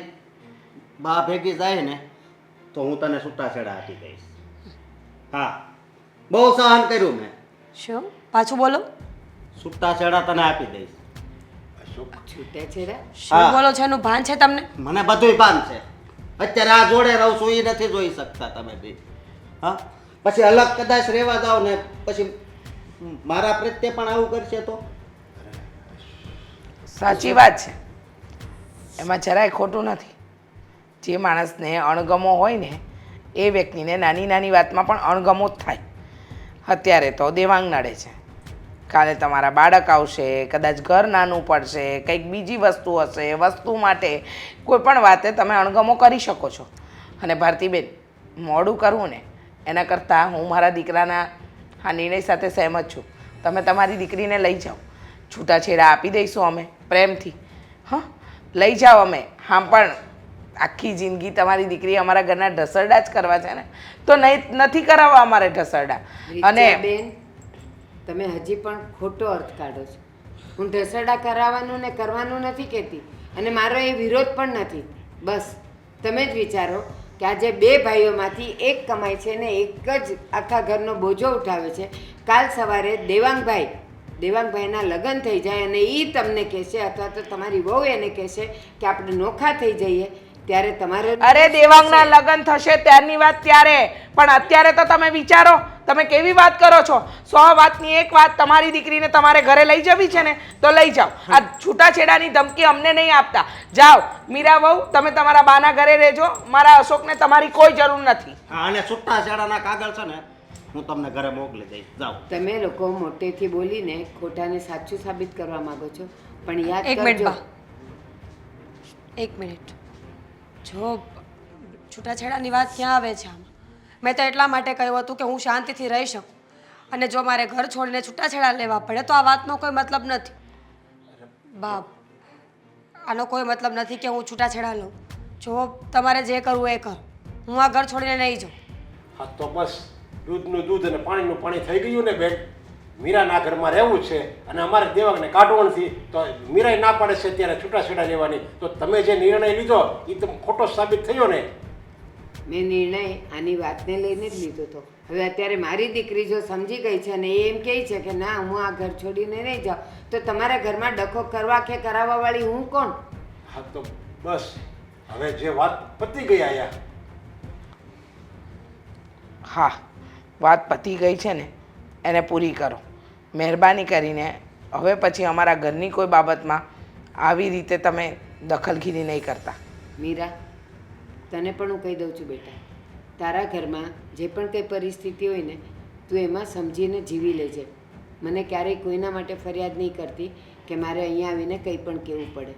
બા ભેગી જાય ને તો હું તને છૂટાછેડા આપી દઈશ. હા, બહુ સહન કર્યું મેં. શું? પાછું બોલો. છૂટાછેડા તને આપી દઈશ. છૂટાછેડા? શું બોલો છો એનું ભાન છે તમને? મને બધુંય ભાન છે. અત્યારે આ જોડે રહું છું એ નથી જોઈ શકતા તમે બી. હા, પછી અલગ કદાચ રહેવા જાઓ ને પછી મારા પ્રત્યે પણ આવું કરશે તો? સાચી વાત છે, એમાં જરાય ખોટું નથી. જે માણસને અણગમો હોય ને એ વ્યક્તિને નાની નાની વાતમાં પણ અણગમો જ થાય. અત્યારે તો દેવાંગ નડે છે, કાલે તમારા બાળક આવશે, કદાચ ઘર નાનું પડશે, કંઈક બીજી વસ્તુ હશે, વસ્તુ માટે કોઈ પણ વાતે તમે અણગમો કરી શકો છો. અને ભારતીબેન, મોડું કરવું ને એના કરતાં હું મારા દીકરાના આ નિર્ણય સાથે સહેમત છું. તમે તમારી દીકરીને લઈ જાઓ, છૂટાછેડા આપી દઈશું અમે પ્રેમથી. હા, લઈ જાઓ અમે. હા, પણ આખી જિંદગી તમારી દીકરી અમારા ઘરના ઢસરડા જ કરવા છે ને, તો નથી કરાવવા અમારે ઢસરડા. અને બેન, તમે હજી પણ ખોટો અર્થ કાઢો છો. હું ઢસરડા કરાવવાનું ને કરવાનું નથી કહેતી અને મારો એ વિરોધ પણ નથી. બસ તમે જ વિચારો કે આજે 2 ભાઈઓમાંથી એક કમાય છે ને એક જ આખા ઘરનો બોજો ઉઠાવે છે. કાલ સવારે દેવાંગભાઈના લગ્ન થઈ જાય અને એ તમને કહેશે અથવા તો તમારી વહુ એને કહેશે કે આપણે નોખા થઈ જઈએ ત્યારે તમારે અરે દેવાંગના લગ્ન થશે ત્યારની વાત ત્યારે, પણ અત્યારે તો તમે વિચારો તમે કેવી વાત કરો છો. 100 વાતની એક વાત, તમારી દીકરીને તમારે ઘરે લઈ જવી છે ને તો લઈ જાઓ. આ છૂટાછેડાની ધમકી અમને નહીં આપતા. જાઓ મીરા વહુ, તમે તમારા બાના ઘરે રહેજો. મારા અશોકને તમારી કોઈ જરૂર નથી. હા, અને છૂટાછેડાના કાગળ છે ને હું તમને ઘરે મોકલી દઈશ. જાઓ. તમે લોકો મોટેથી બોલીને ખોટાને સાચું સાબિત કરવા માંગો છો, પણ યાદ એક મિનિટ કરજો બા, એક મિનિટ. જો છૂટાછેડાની વાત ક્યાં આવે છે આમાં? મેં તો એટલા માટે કહ્યું હતું કે હું શાંતિથી રહી શકું અને જો મારે ઘર છોડીને છૂટાછેડા લેવા પડે તો આ વાતનો કોઈ મતલબ નથી. બાપ, આનો કોઈ મતલબ નથી કે હું છૂટાછેડા લઉં. જો તમારે જે કરવું એ કરો, હું આ ઘર છોડીને નહીં જાઉં. હા તો બસ દૂધનું દૂધ અને પાણીનું પાણી થઈ ગયું ને બેન. મીરાના ઘરમાં રહેવું છે અને અમારે દેવાંગને કાઢવાથી તો મીરાય ના પાડે છે ત્યારે છૂટાછેડા લેવાની. તો તમે જે નિર્ણય લીધો એ તો ખોટો સાબિત થયો ને. મેં નિર્ણય આની વાતને લઈને જ લીધો હતો. હવે અત્યારે મારી દીકરી જો સમજી ગઈ છે અને એ એમ કહે છે કે ના હું આ ઘર છોડીને નહીં જાઉં, તો તમારા ઘરમાં ડખો કરવા કે કરાવવાવાળી હું કોણ? હા તો બસ હવે જે વાત પતી ગઈ આયા. હા, વાત પતી ગઈ છે ને એને પૂરી કરો. મહેરબાની કરીને હવે પછી અમારા ઘરની કોઈ બાબતમાં આવી રીતે તમે દખલગીરી નહીં કરતા. મીરા, તને પણ હું કહી દઉં છું બેટા, તારા ઘરમાં જે પણ કંઈ પરિસ્થિતિ હોય ને તું એમાં સમજીને જીવી લેજે. મને ક્યારેય કોઈના માટે ફરિયાદ નહીં કરતી કે મારે અહીંયા આવીને કંઈ પણ કહેવું પડે.